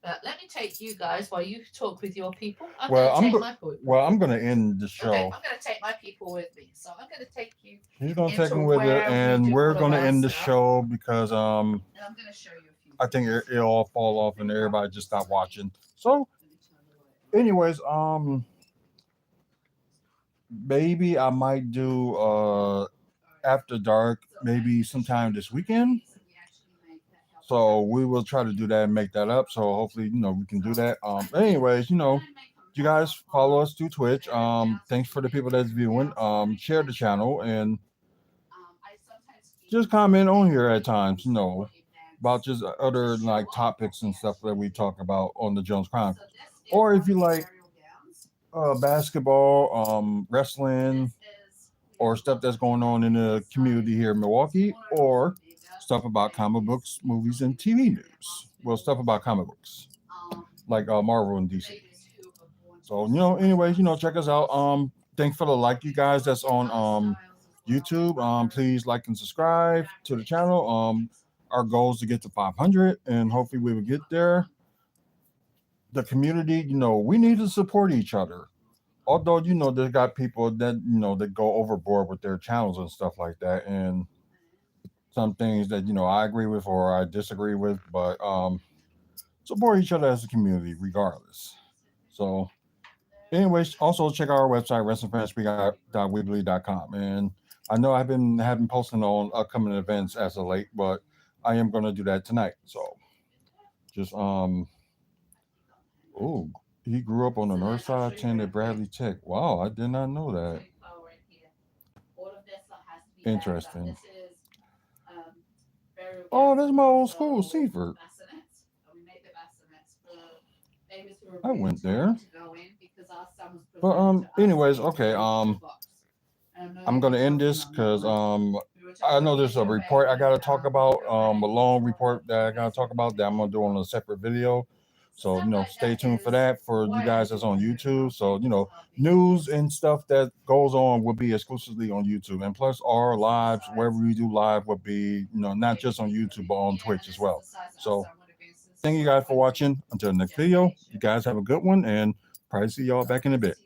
But let me take you guys while you talk with your people. I'm going
to end the show.
Okay, I'm going to take my people with me. So I'm going to take you.
He's going to take them with it, and we're going to end the show because
and I'm going to show you a few.
I think it'll all fall off and everybody just stop watching. So, anyways, maybe I might do after dark, maybe sometime this weekend. So we will try to do that and make that up. So hopefully, we can do that. Anyways, you guys follow us through Twitch. Thanks for the people that's viewing. Share the channel and just comment on here at times, about just other like topics and stuff that we talk about on the Jones Chronicles. Or if you like basketball, wrestling, or stuff that's going on in the community here in Milwaukee, or stuff about comic books, movies, and TV news. Well, stuff about comic books, like Marvel and DC. So, anyways, check us out. Thanks for the you guys that's on YouTube. Please like and subscribe to the channel. Our goal is to get to 500, and hopefully we will get there. The community, we need to support each other. Although, there's got people that, that go overboard with their channels and stuff like that. And some things that, I agree with or I disagree with, but support each other as a community regardless. So anyways, also check out our website, wrestlingfanspeak.weebly.com. And I know I've been posting on upcoming events as of late, but I am going to do that tonight. So just, he grew up on the north side, attended Bradley Tech. Wow, I did not know that. Interesting. Oh, that's my old school, Seaford. I went there. But anyways, okay. I'm gonna end this because I know there's a report I gotta talk about, a long report that I gotta talk about that I'm gonna do on a separate video. So, stay tuned for that for you guys that's on YouTube. So, news and stuff that goes on will be exclusively on YouTube. And plus our lives, wherever we do live, will be, not just on YouTube, but on Twitch as well. So thank you guys for watching. Until the next video, you guys have a good one and probably see y'all back in a bit.